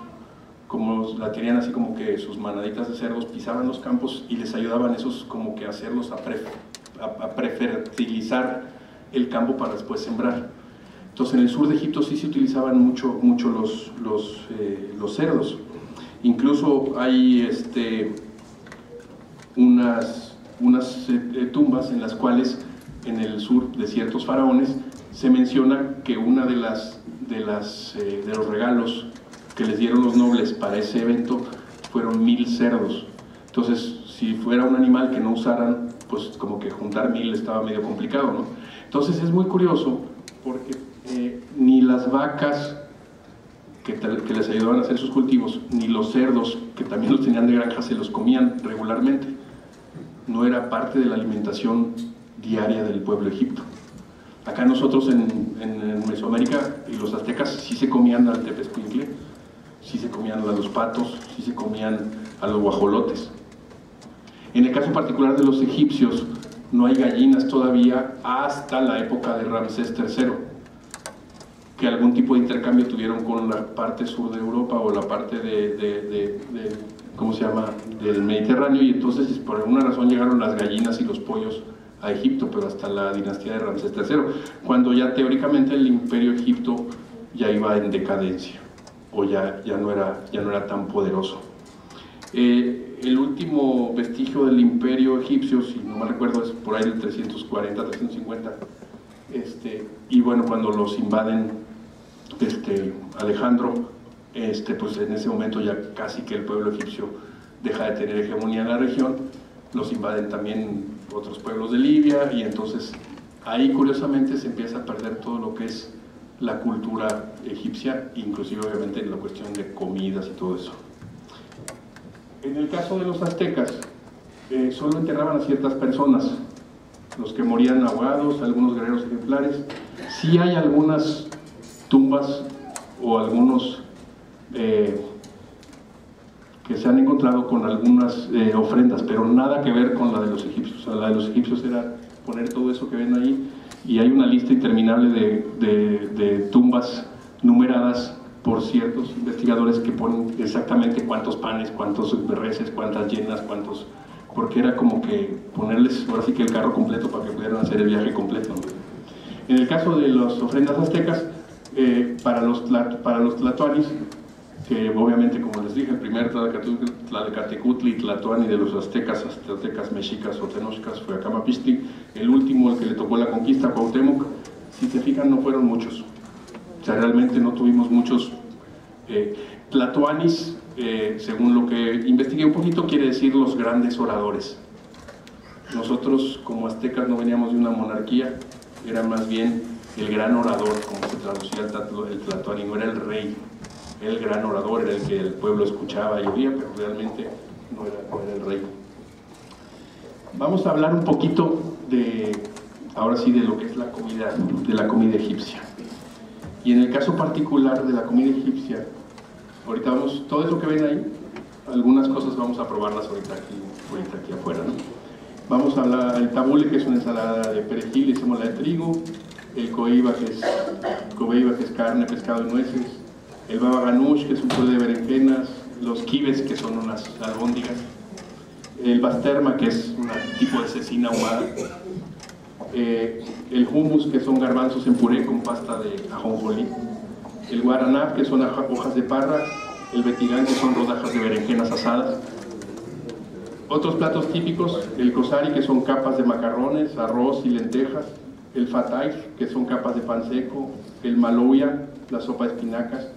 como la tenían así como que sus manaditas de cerdos pisaban los campos y les ayudaban esos como que a hacerlos a prefertilizar el campo para después sembrar. Entonces en el sur de Egipto sí se utilizaban mucho los cerdos. Incluso hay unas tumbas en las cuales en el sur de ciertos faraones se menciona que una de los regalos que les dieron los nobles para ese evento fueron 1000 cerdos. Entonces, si fuera un animal que no usaran, pues como que juntar 1000 estaba medio complicado, ¿no? Entonces es muy curioso porque ni las vacas que les ayudaban a hacer sus cultivos, ni los cerdos, que también los tenían de granja, se los comían regularmente. No era parte de la alimentación diaria del pueblo de Egipto. Acá nosotros en Mesoamérica, y los aztecas sí se comían al tepezcuintle, sí se comían a los patos, sí se comían a los guajolotes. En el caso particular de los egipcios, no hay gallinas todavía hasta la época de Ramsés III, que algún tipo de intercambio tuvieron con la parte sur de Europa o la parte ¿cómo se llama?, del Mediterráneo, y entonces por alguna razón llegaron las gallinas y los pollos a Egipto, pero hasta la dinastía de Ramsés III, cuando ya teóricamente el imperio egipto ya iba en decadencia, o ya no era tan poderoso. El último vestigio del imperio egipcio, si no me recuerdo, es por ahí del 340, 350, y bueno, cuando los invaden Alejandro pues en ese momento ya casi que el pueblo egipcio deja de tener hegemonía en la región, los invaden también otros pueblos de Libia, y entonces ahí curiosamente se empieza a perder todo lo que es la cultura egipcia, inclusive obviamente en la cuestión de comidas y todo eso. En el caso de los aztecas, solo enterraban a ciertas personas, los que morían ahogados, algunos guerreros ejemplares. Sí hay algunas tumbas o algunos que se han encontrado con algunas ofrendas, pero nada que ver con la de los egipcios. O sea, la de los egipcios era poner todo eso que ven ahí, y hay una lista interminable de tumbas numeradas por ciertos investigadores que ponen exactamente cuántos panes, cuántos reses, cuántas llenas, cuántos, porque era como que ponerles ahora sí que el carro completo para que pudieran hacer el viaje completo, ¿no? En el caso de las ofrendas aztecas, para los tlatoanis, que obviamente, como les dije, el primer Tlalcatecutli y Tlatoani de los aztecas mexicas o tenochtecas fue Acamapistli. El último, el que le tocó la conquista, Cuauhtémoc, si se fijan, no fueron muchos. O sea, realmente no tuvimos muchos. Tlatoanis, según lo que investigué un poquito, quiere decir los grandes oradores. Nosotros como aztecas no veníamos de una monarquía, era más bien el gran orador, como se traducía el Tlatoani, no era el rey. El gran orador era el que el pueblo escuchaba y oía, pero realmente no era el rey. Vamos a hablar un poquito ahora sí, de lo que es la comida egipcia. Y en el caso particular de la comida egipcia, ahorita vamos, todo eso que ven ahí, algunas cosas vamos a probarlas ahorita aquí afuera, ¿no? Vamos a hablar del tabule, que es una ensalada de perejil y semola de trigo, el coeiba, que es carne, pescado y nueces, el baba ganoush, que es un puré de berenjenas, los kibes, que son unas albóndigas, el basterma, que es un tipo de cecina ahumada, el hummus, que son garbanzos en puré con pasta de ajonjolí, el guaraná, que son hojas de parra, el betigán, que son rodajas de berenjenas asadas. Otros platos típicos, el kosari, que son capas de macarrones, arroz y lentejas, el fatay, que son capas de pan seco, el malouya, la sopa de espinacas,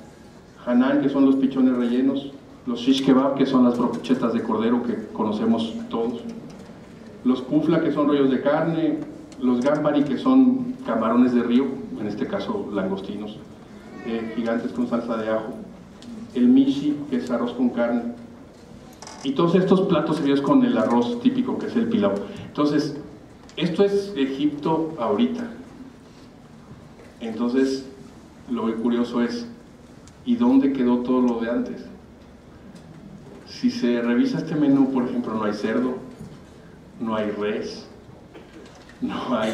hanan, que son los pichones rellenos, los shish kebab, que son las brochetas de cordero que conocemos todos, los kufla, que son rollos de carne, los gambari, que son camarones de río, en este caso langostinos, gigantes con salsa de ajo, el mishi, que es arroz con carne, y todos estos platos servidos con el arroz típico, que es el pilau. Entonces, esto es Egipto ahorita. Entonces, lo curioso es, ¿y dónde quedó todo lo de antes? Si se revisa este menú, por ejemplo, no hay cerdo, no hay res, no hay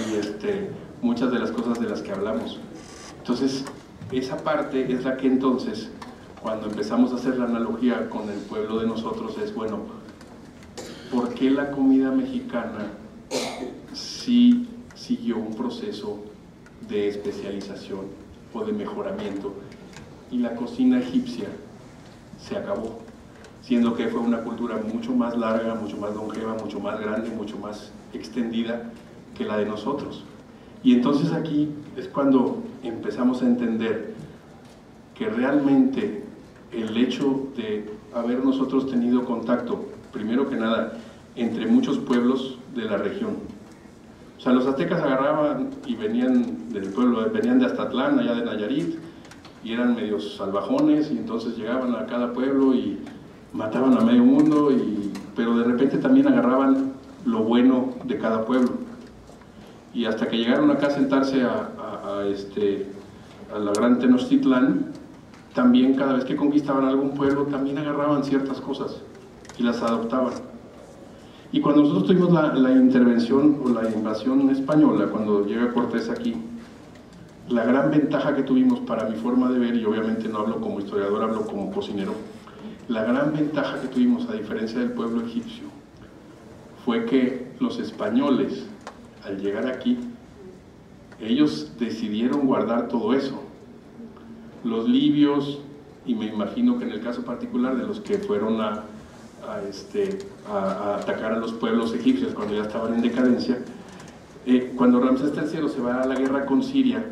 muchas de las cosas de las que hablamos. Entonces, esa parte es la que entonces, cuando empezamos a hacer la analogía con el pueblo de nosotros, es, bueno, ¿por qué la comida mexicana sí siguió un proceso de especialización o de mejoramiento y la cocina egipcia se acabó? Siendo que fue una cultura mucho más larga, mucho más longeva, mucho más grande, mucho más extendida que la de nosotros. Y entonces aquí es cuando empezamos a entender que realmente el hecho de haber nosotros tenido contacto, primero que nada, entre muchos pueblos de la región. O sea, los aztecas agarraban y venían del pueblo, venían de Aztatlán, allá de Nayarit, y eran medios salvajones, y entonces llegaban a cada pueblo y mataban a medio mundo, pero de repente también agarraban lo bueno de cada pueblo. Y hasta que llegaron acá a sentarse a la gran Tenochtitlán, también cada vez que conquistaban algún pueblo, también agarraban ciertas cosas y las adoptaban. Y cuando nosotros tuvimos la intervención o la invasión española, cuando llega Cortés aquí, la gran ventaja que tuvimos para mi forma de ver, y obviamente no hablo como historiador, hablo como cocinero, la gran ventaja que tuvimos, a diferencia del pueblo egipcio, fue que los españoles, al llegar aquí, ellos decidieron guardar todo eso. Los libios, y me imagino que en el caso particular de los que fueron a atacar a los pueblos egipcios cuando ya estaban en decadencia, cuando Ramsés III se va a la guerra con Siria,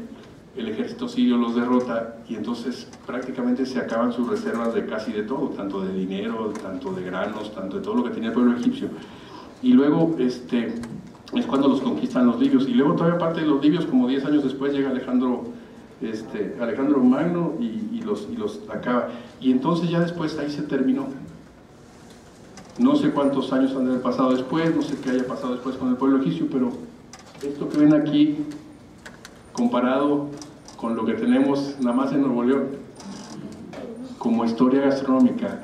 el ejército sirio los derrota y entonces prácticamente se acaban sus reservas de casi de todo, tanto de dinero, tanto de granos, tanto de todo lo que tenía el pueblo egipcio. Y luego es cuando los conquistan los libios, y luego todavía parte de los libios, como 10 años después llega Alejandro Magno y los acaba. Y entonces ya después ahí se terminó. No sé cuántos años han de haber pasado después, no sé qué haya pasado después con el pueblo egipcio, pero esto que ven aquí, comparado con lo que tenemos nada más en Nuevo León, como historia gastronómica,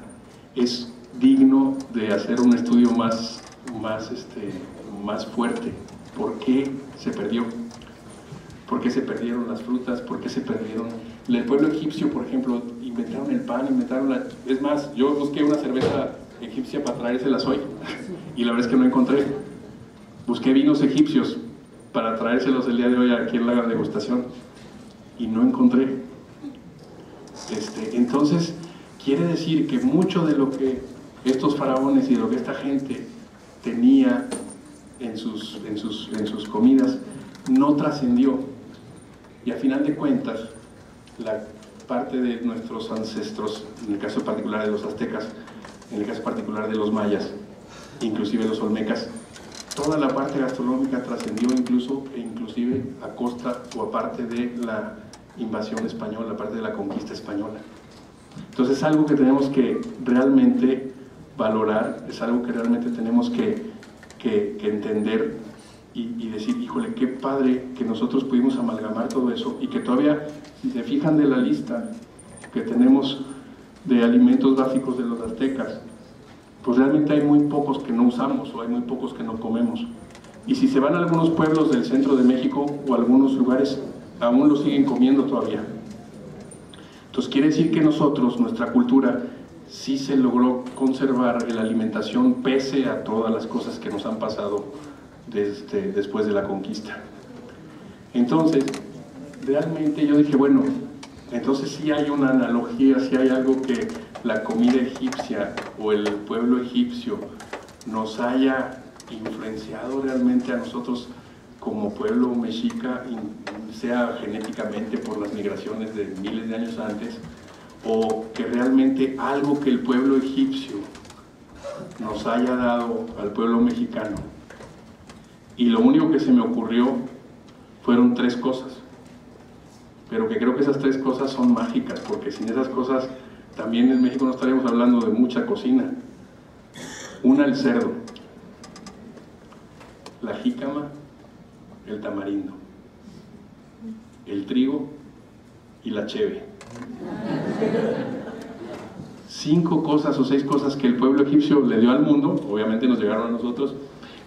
es digno de hacer un estudio más fuerte. ¿Por qué se perdió? ¿Por qué se perdieron las frutas? ¿Por qué se perdieron? El pueblo egipcio, por ejemplo, inventaron el pan, es más, yo busqué una cerveza egipcia para traérselas hoy, y la verdad es que no encontré. Busqué vinos egipcios para traérselos el día de hoy aquí en la degustación, y no encontré. Entonces, quiere decir que mucho de lo que estos faraones y de lo que esta gente tenía en sus comidas no trascendió, y a final de cuentas la parte de nuestros ancestros, en el caso particular de los aztecas, en el caso particular de los mayas, inclusive los olmecas, toda la parte gastronómica trascendió inclusive a costa o aparte de la invasión española, aparte de la conquista española. Entonces es algo que tenemos que realmente valorar, es algo que realmente tenemos que entender y decir, híjole, qué padre que nosotros pudimos amalgamar todo eso, y que todavía, si se fijan de la lista que tenemos de alimentos básicos de los aztecas, pues realmente hay muy pocos que no usamos, o hay muy pocos que no comemos. Y si se van a algunos pueblos del centro de México o algunos lugares, aún lo siguen comiendo todavía. Entonces quiere decir que nosotros, nuestra cultura, sí se logró conservar la alimentación pese a todas las cosas que nos han pasado después de la conquista. Entonces, realmente yo dije, bueno, entonces sí hay una analogía, sí hay algo que la comida egipcia o el pueblo egipcio nos haya influenciado realmente a nosotros como pueblo mexica, sea genéticamente por las migraciones de miles de años antes, o que realmente algo que el pueblo egipcio nos haya dado al pueblo mexicano. Y lo único que se me ocurrió fueron 3 cosas, pero que creo que esas 3 cosas son mágicas, porque sin esas cosas también en México no estaríamos hablando de mucha cocina. Una, el cerdo, la jícama, el tamarindo, el trigo y la cheve. 5 cosas o 6 cosas que el pueblo egipcio le dio al mundo, obviamente nos llegaron a nosotros,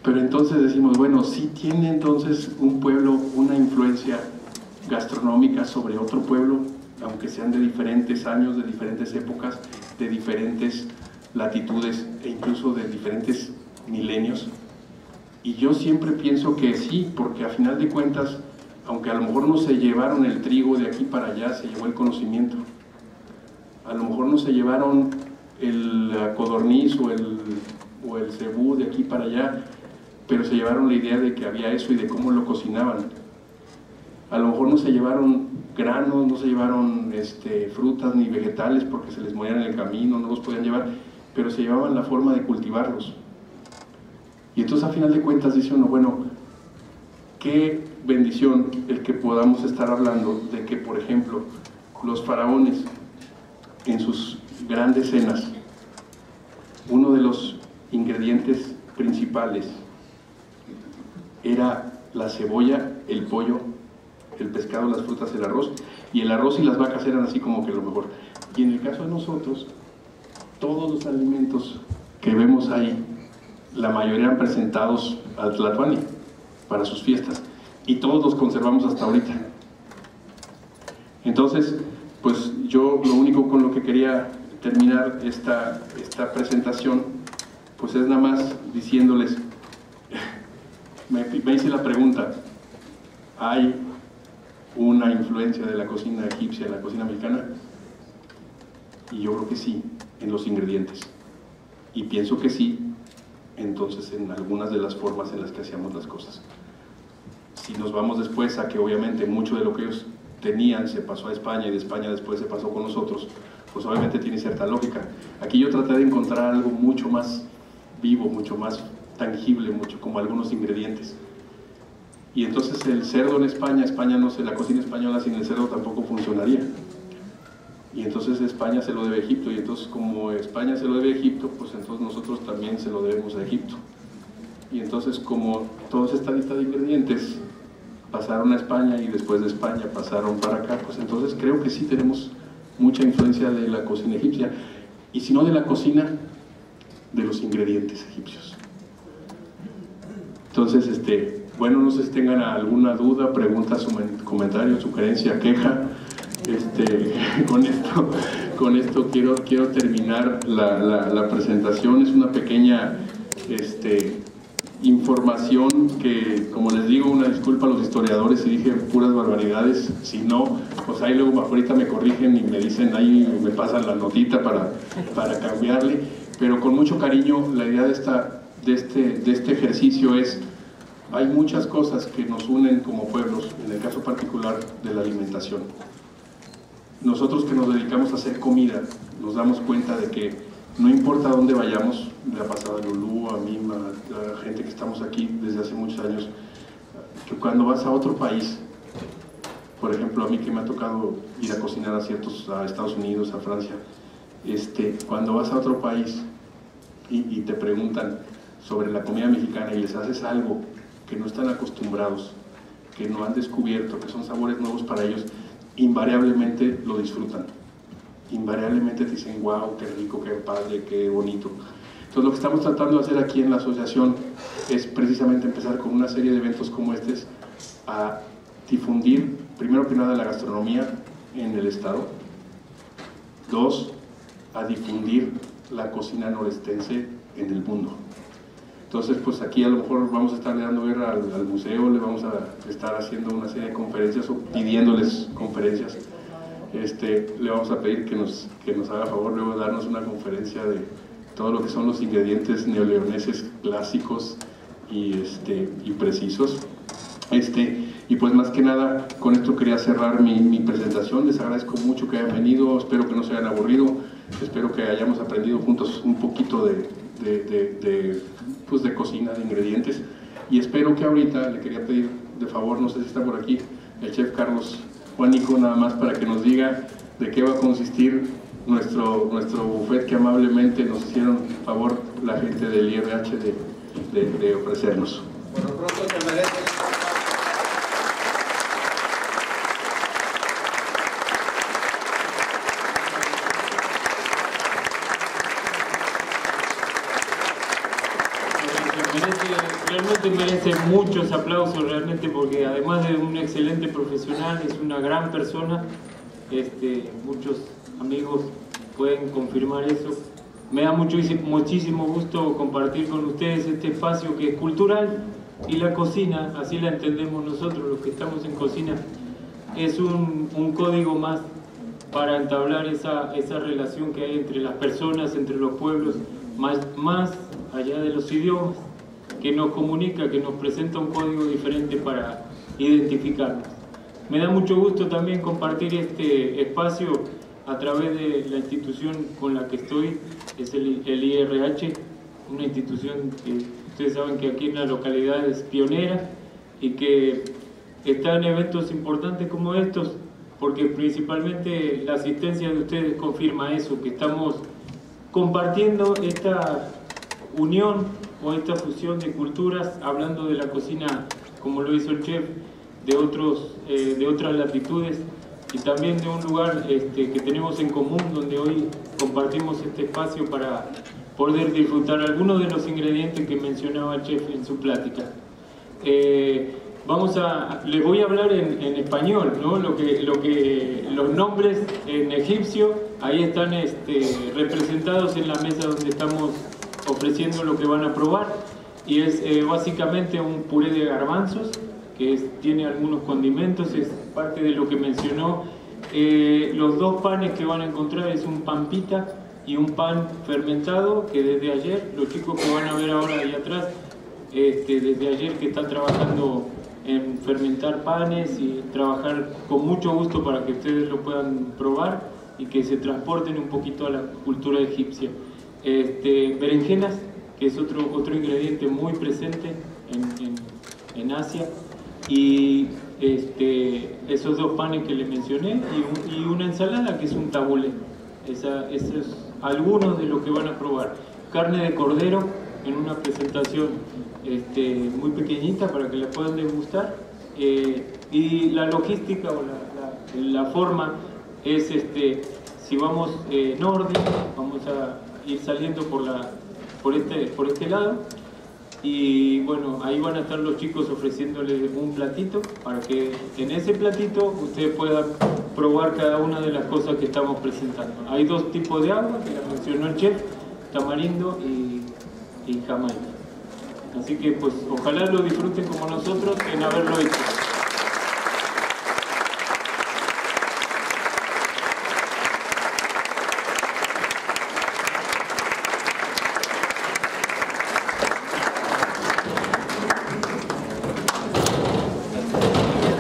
pero entonces decimos, bueno, sí tiene entonces un pueblo una influencia gastronómica sobre otro pueblo, aunque sean de diferentes años, de diferentes épocas, de diferentes latitudes e incluso de diferentes milenios. Y yo siempre pienso que sí, porque a final de cuentas, aunque a lo mejor no se llevaron el trigo de aquí para allá, se llevó el conocimiento. A lo mejor no se llevaron la codorniz o el cebú de aquí para allá, pero se llevaron la idea de que había eso y de cómo lo cocinaban. A lo mejor no se llevaron granos, no se llevaron frutas ni vegetales porque se les morían en el camino, no los podían llevar, pero se llevaban la forma de cultivarlos. Y entonces a final de cuentas dice uno, bueno, qué bendición el que podamos estar hablando de que, por ejemplo, los faraones en sus grandes cenas, uno de los ingredientes principales era la cebolla, el pollo, el pescado, las frutas, el arroz, y el arroz y las vacas eran así como que lo mejor. Y en el caso de nosotros, todos los alimentos que vemos ahí, la mayoría eran presentados al Tlatoani para sus fiestas, y todos los conservamos hasta ahorita. Entonces, pues yo lo único con lo que quería terminar esta presentación, pues es nada más diciéndoles, me hice la pregunta, ¿hay una influencia de la cocina egipcia en la cocina mexicana? Y yo creo que sí, en los ingredientes. Y pienso que sí, entonces en algunas de las formas en las que hacíamos las cosas. Si nos vamos después a que obviamente mucho de lo que ellos tenían se pasó a España y de España después se pasó con nosotros, pues obviamente tiene cierta lógica. Aquí yo traté de encontrar algo mucho más vivo, mucho más tangible, mucho como algunos ingredientes. Y entonces el cerdo en España no sé, la cocina española sin el cerdo tampoco funcionaría. Y entonces España se lo debe a Egipto, y entonces como España se lo debe a Egipto, pues entonces nosotros también se lo debemos a Egipto. Y entonces como toda esta lista de ingredientes pasaron a España y después de España pasaron para acá, pues entonces creo que sí tenemos mucha influencia de la cocina egipcia, y si no de la cocina, de los ingredientes egipcios. Entonces, bueno, no sé si tengan alguna duda, pregunta, comentario, sugerencia, queja. Con esto quiero terminar la presentación. Es una pequeña información que, como les digo, una disculpa a los historiadores si dije puras barbaridades. Si no, pues ahí luego ahorita me corrigen y me dicen, ahí me pasan la notita para cambiarle. Pero con mucho cariño, la idea de este ejercicio es: hay muchas cosas que nos unen como pueblos, en el caso particular de la alimentación. Nosotros que nos dedicamos a hacer comida, nos damos cuenta de que no importa dónde vayamos, le ha pasado a Lulú, a mí, a la gente que estamos aquí desde hace muchos años, que cuando vas a otro país, por ejemplo, a mí que me ha tocado ir a cocinar a Estados Unidos, a Francia, cuando vas a otro país y te preguntan sobre la comida mexicana y les haces algo que no están acostumbrados, que no han descubierto, que son sabores nuevos para ellos, invariablemente lo disfrutan. Invariablemente te dicen, wow, qué rico, qué padre, qué bonito. Entonces lo que estamos tratando de hacer aquí en la asociación es precisamente empezar con una serie de eventos como estos a difundir, primero que nada, la gastronomía en el estado. 2, a difundir la cocina norestense en el mundo. Entonces, pues aquí a lo mejor vamos a estar dando guerra al museo, le vamos a estar haciendo una serie de conferencias o pidiéndoles conferencias. Le vamos a pedir que nos haga favor luego de darnos una conferencia de todo lo que son los ingredientes neoleoneses clásicos y precisos. Y pues más que nada, con esto quería cerrar mi presentación. Les agradezco mucho que hayan venido, espero que no se hayan aburrido, espero que hayamos aprendido juntos un poquito de cocina, de ingredientes, y espero que ahorita le quería pedir de favor, no sé si está por aquí, el chef Carlos Juanico, nada más para que nos diga de qué va a consistir nuestro buffet que amablemente nos hicieron favor la gente del IRH de ofrecernos. Por lo pronto te mereces. Realmente merece muchos aplausos, realmente, porque además de un excelente profesional, es una gran persona. Muchos amigos pueden confirmar eso. Me da muchísimo gusto compartir con ustedes este espacio que es cultural, y la cocina, así la entendemos nosotros los que estamos en cocina, es un código más para entablar esa relación que hay entre las personas, entre los pueblos, más allá de los idiomas, que nos comunica, que nos presenta un código diferente para identificarnos. Me da mucho gusto también compartir este espacio a través de la institución con la que estoy, es el IRH, una institución que ustedes saben que aquí en la localidad es pionera y que está en eventos importantes como estos, porque principalmente la asistencia de ustedes confirma eso, que estamos compartiendo esta unión o esta fusión de culturas, hablando de la cocina como lo hizo el chef, de otras latitudes, y también de un lugar que tenemos en común, donde hoy compartimos este espacio para poder disfrutar algunos de los ingredientes que mencionaba el chef en su plática. Les voy a hablar en español, ¿no? Los nombres en egipcio ahí están representados en la mesa donde estamos ofreciendo lo que van a probar, y es básicamente un puré de garbanzos que tiene algunos condimentos, es parte de lo que mencionó. Los dos panes que van a encontrar es un pan pita y un pan fermentado, que desde ayer, los chicos que van a ver ahora ahí atrás, desde ayer que están trabajando en fermentar panes y trabajar con mucho gusto para que ustedes lo puedan probar y que se transporten un poquito a la cultura egipcia. Berenjenas, que es otro ingrediente muy presente en Asia, y esos dos panes que les mencioné, y una ensalada que es un tabulé. Eso es algunos de los que van a probar. Carne de cordero en una presentación muy pequeñita para que la puedan degustar, y la logística o la forma es, si vamos en orden, vamos a ir saliendo por este lado, y bueno, ahí van a estar los chicos ofreciéndoles un platito para que en ese platito ustedes puedan probar cada una de las cosas que estamos presentando. Hay dos tipos de agua, que la mencionó el chef, tamarindo y jamaica. Así que pues ojalá lo disfruten como nosotros en haberlo hecho.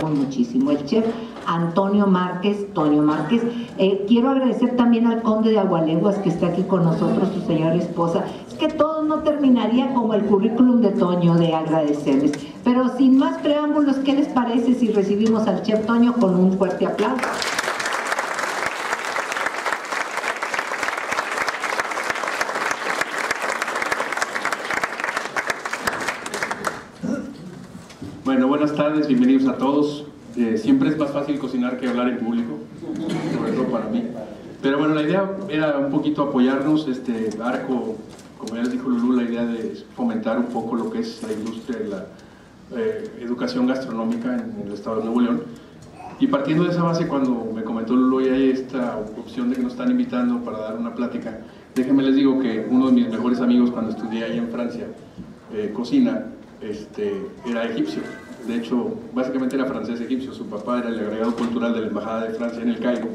Muchísimo. El chef Antonio Márquez, Toño Márquez. Quiero agradecer también al conde de Agualeguas que está aquí con nosotros, su señora esposa. Es que todo no terminaría como el currículum de Toño de agradecerles. Pero sin más preámbulos, ¿qué les parece si recibimos al chef Toño con un fuerte aplauso? Bueno, buenas tardes, bienvenidos a todos. Siempre es más fácil cocinar que hablar en público, sobre todo para mí. Pero bueno, la idea era un poquito apoyarnos. Arco, como ya les dijo Lulú, la idea de fomentar un poco lo que es la industria de la educación gastronómica en el estado de Nuevo León. Y partiendo de esa base, cuando me comentó Lulú y hay esta opción de que nos están invitando para dar una plática, déjenme les digo que uno de mis mejores amigos cuando estudié ahí en Francia, cocina, era egipcio. De hecho, básicamente era francés egipcio. Su papá era el agregado cultural de la Embajada de Francia en el Cairo,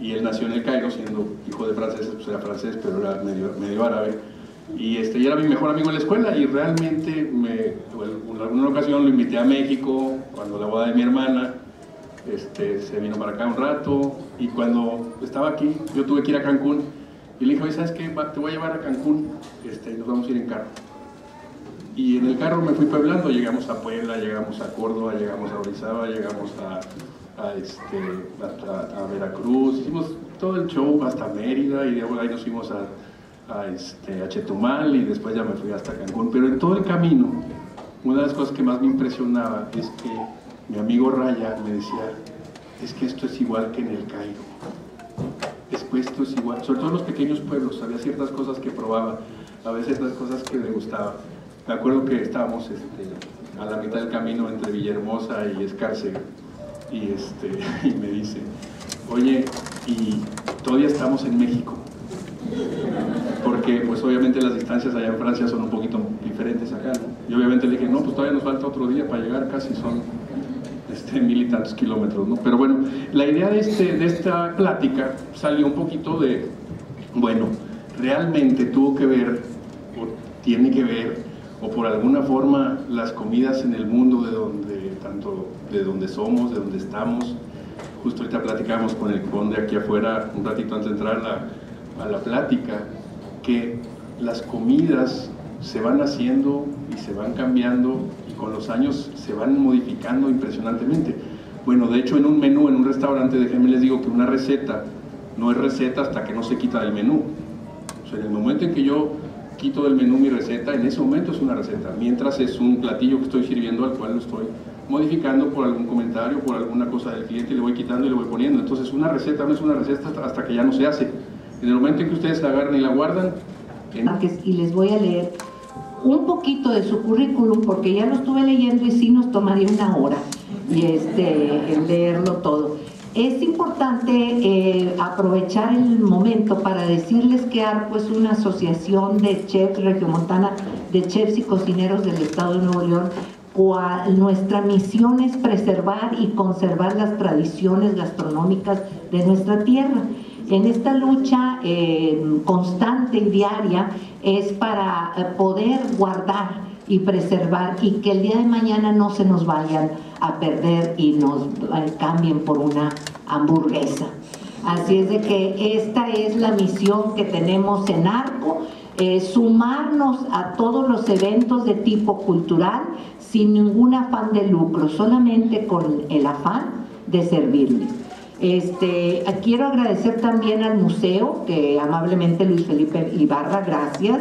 y él nació en el Cairo, siendo hijo de franceses, pues era francés, pero era medio árabe. Y era mi mejor amigo en la escuela, y realmente en alguna ocasión lo invité a México, cuando la boda de mi hermana, se vino para acá un rato, y cuando estaba aquí, yo tuve que ir a Cancún, y le dije, oye, ¿sabes qué? Te voy a llevar a Cancún, y nos vamos a ir en carro. Y en el carro me fui pueblando, llegamos a Puebla, llegamos a Córdoba, llegamos a Orizaba, llegamos a Veracruz, hicimos todo el show hasta Mérida, y de ahí nos fuimos a Chetumal, y después ya me fui hasta Cancún. Pero en todo el camino, una de las cosas que más me impresionaba es que mi amigo Raya me decía, es que esto es igual que en el Cairo, esto es igual, sobre todo en los pequeños pueblos, había ciertas cosas que probaba, a veces las cosas que me gustaban. Me acuerdo que estábamos a la mitad del camino entre Villahermosa y Escárcega, y me dice, oye, y todavía estamos en México, porque pues obviamente las distancias allá en Francia son un poquito diferentes acá, ¿no? Y obviamente le dije, no, pues todavía nos falta otro día para llegar, casi son 1000 y tantos kilómetros, ¿no? Pero bueno, la idea de esta plática salió un poquito de, bueno, realmente tuvo que ver, o tiene que ver, o por alguna forma las comidas en el mundo tanto de donde somos, de donde estamos. Justo ahorita platicábamos con el conde aquí afuera un ratito antes de entrar a la plática, que las comidas se van haciendo y se van cambiando, y con los años se van modificando impresionantemente. Bueno, de hecho en un menú, en un restaurante, déjenme les digo que una receta no es receta hasta que no se quita del menú. O sea, en el momento en que yo quito del menú mi receta, en ese momento es una receta, mientras es un platillo que estoy sirviendo al cual lo estoy modificando por algún comentario, por alguna cosa del cliente, y le voy quitando y le voy poniendo. Entonces una receta no es una receta hasta que ya no se hace. En el momento en que ustedes la agarran y la guardan... Y les voy a leer un poquito de su currículum, porque ya lo estuve leyendo y sí nos tomaría una hora el leerlo todo. Es importante aprovechar el momento para decirles que ARCO es una asociación de chefs regiomontana, de chefs y cocineros del estado de Nuevo León, cual nuestra misión es preservar y conservar las tradiciones gastronómicas de nuestra tierra. En esta lucha constante y diaria es para poder guardar y preservar, y que el día de mañana no se nos vayan a perder y nos cambien por una hamburguesa. Así es de que esta es la misión que tenemos en ARCO, sumarnos a todos los eventos de tipo cultural sin ningún afán de lucro, solamente con el afán de servirles. Quiero agradecer también al museo, que amablemente Luis Felipe Ibarra, gracias,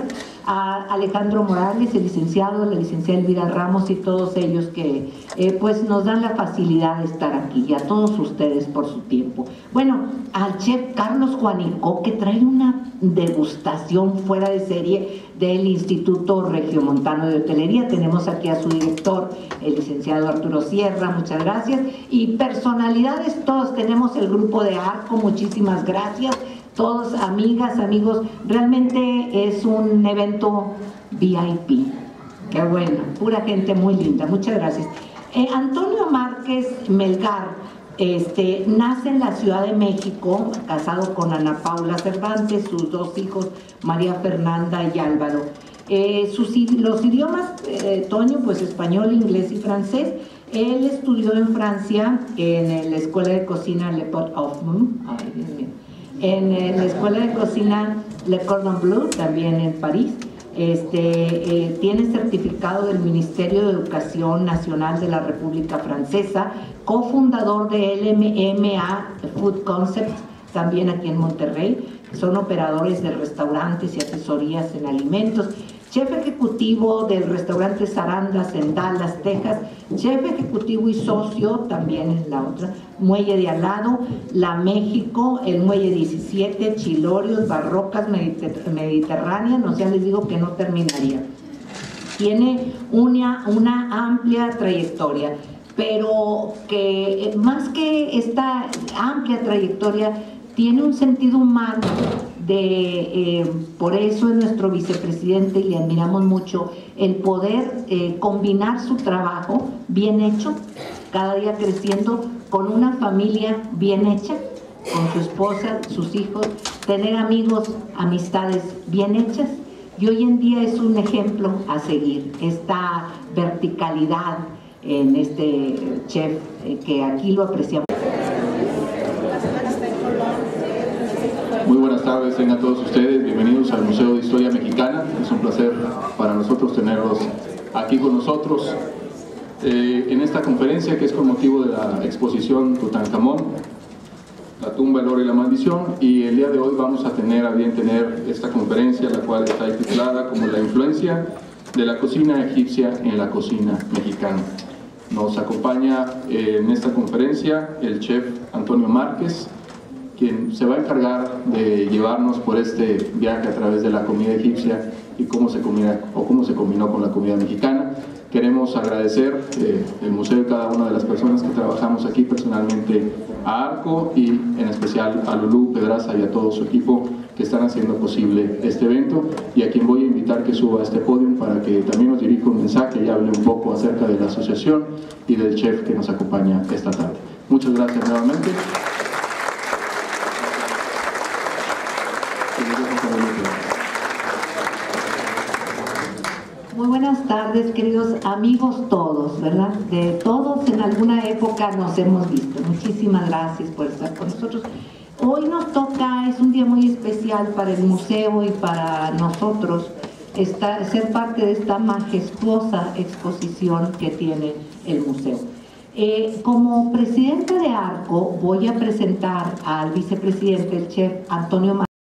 a Alejandro Morales, el licenciado, la licenciada Elvira Ramos y todos ellos que pues nos dan la facilidad de estar aquí, y a todos ustedes por su tiempo. Bueno, al chef Carlos Juanico, que trae una degustación fuera de serie del Instituto Regiomontano de Hotelería. Tenemos aquí a su director, el licenciado Arturo Sierra, muchas gracias, y personalidades, todos tenemos el grupo de ARCO, muchísimas gracias, todos amigas, amigos, realmente es un evento VIP, qué bueno, pura gente muy linda, muchas gracias. Antonio Márquez Melgar nace en la Ciudad de México, casado con Ana Paula Cervantes, sus dos hijos, María Fernanda y Álvaro. Los idiomas, Toño, pues español, inglés y francés. Él estudió en Francia, en la Escuela de Cocina Le Pot of Moon, en la Escuela de Cocina Le Cordon Bleu, también en París. Tiene certificado del Ministerio de Educación Nacional de la República Francesa, cofundador de LMA Food Concepts, también aquí en Monterrey. Son operadores de restaurantes y asesorías en alimentos. Chef ejecutivo del restaurante Zarandas en Dallas, Texas. Chef ejecutivo y socio también en la otra. Muelle de Al lado, La México, el Muelle 17, Chilorios, Barrocas, Mediterránea. No sé, les digo que no terminaría. Tiene una amplia trayectoria, pero que más que esta amplia trayectoria, tiene un sentido humano. Por eso es nuestro vicepresidente y le admiramos mucho el poder combinar su trabajo bien hecho, cada día creciendo, con una familia bien hecha, con su esposa, sus hijos, tener amigos, amistades bien hechas, y hoy en día es un ejemplo a seguir, esta verticalidad en este chef que aquí lo apreciamos. Muy buenas tardes, tengan todos ustedes, bienvenidos al Museo de Historia Mexicana. Es un placer para nosotros tenerlos aquí con nosotros en esta conferencia, que es con motivo de la exposición Tutankamón, la tumba, el oro y la maldición. Y el día de hoy vamos a tener a bien tener esta conferencia, la cual está titulada como La influencia de la cocina egipcia en la cocina mexicana. Nos acompaña en esta conferencia el chef Antonio Márquez, quien se va a encargar de llevarnos por este viaje a través de la comida egipcia y cómo se combinó con la comida mexicana. Queremos agradecer el museo y cada una de las personas que trabajamos aquí, personalmente a ARCO y en especial a Lulú Pedraza y a todo su equipo que están haciendo posible este evento, y a quien voy a invitar que suba a este podio para que también nos dirija un mensaje y hable un poco acerca de la asociación y del chef que nos acompaña esta tarde. Muchas gracias nuevamente. Muy buenas tardes, queridos amigos todos, ¿verdad? De todos en alguna época nos hemos visto. Muchísimas gracias por estar con nosotros. Hoy nos toca, es un día muy especial para el museo y para nosotros ser parte de esta majestuosa exposición que tiene el museo. Como presidente de ARCO voy a presentar al vicepresidente, el chef Antonio Márquez.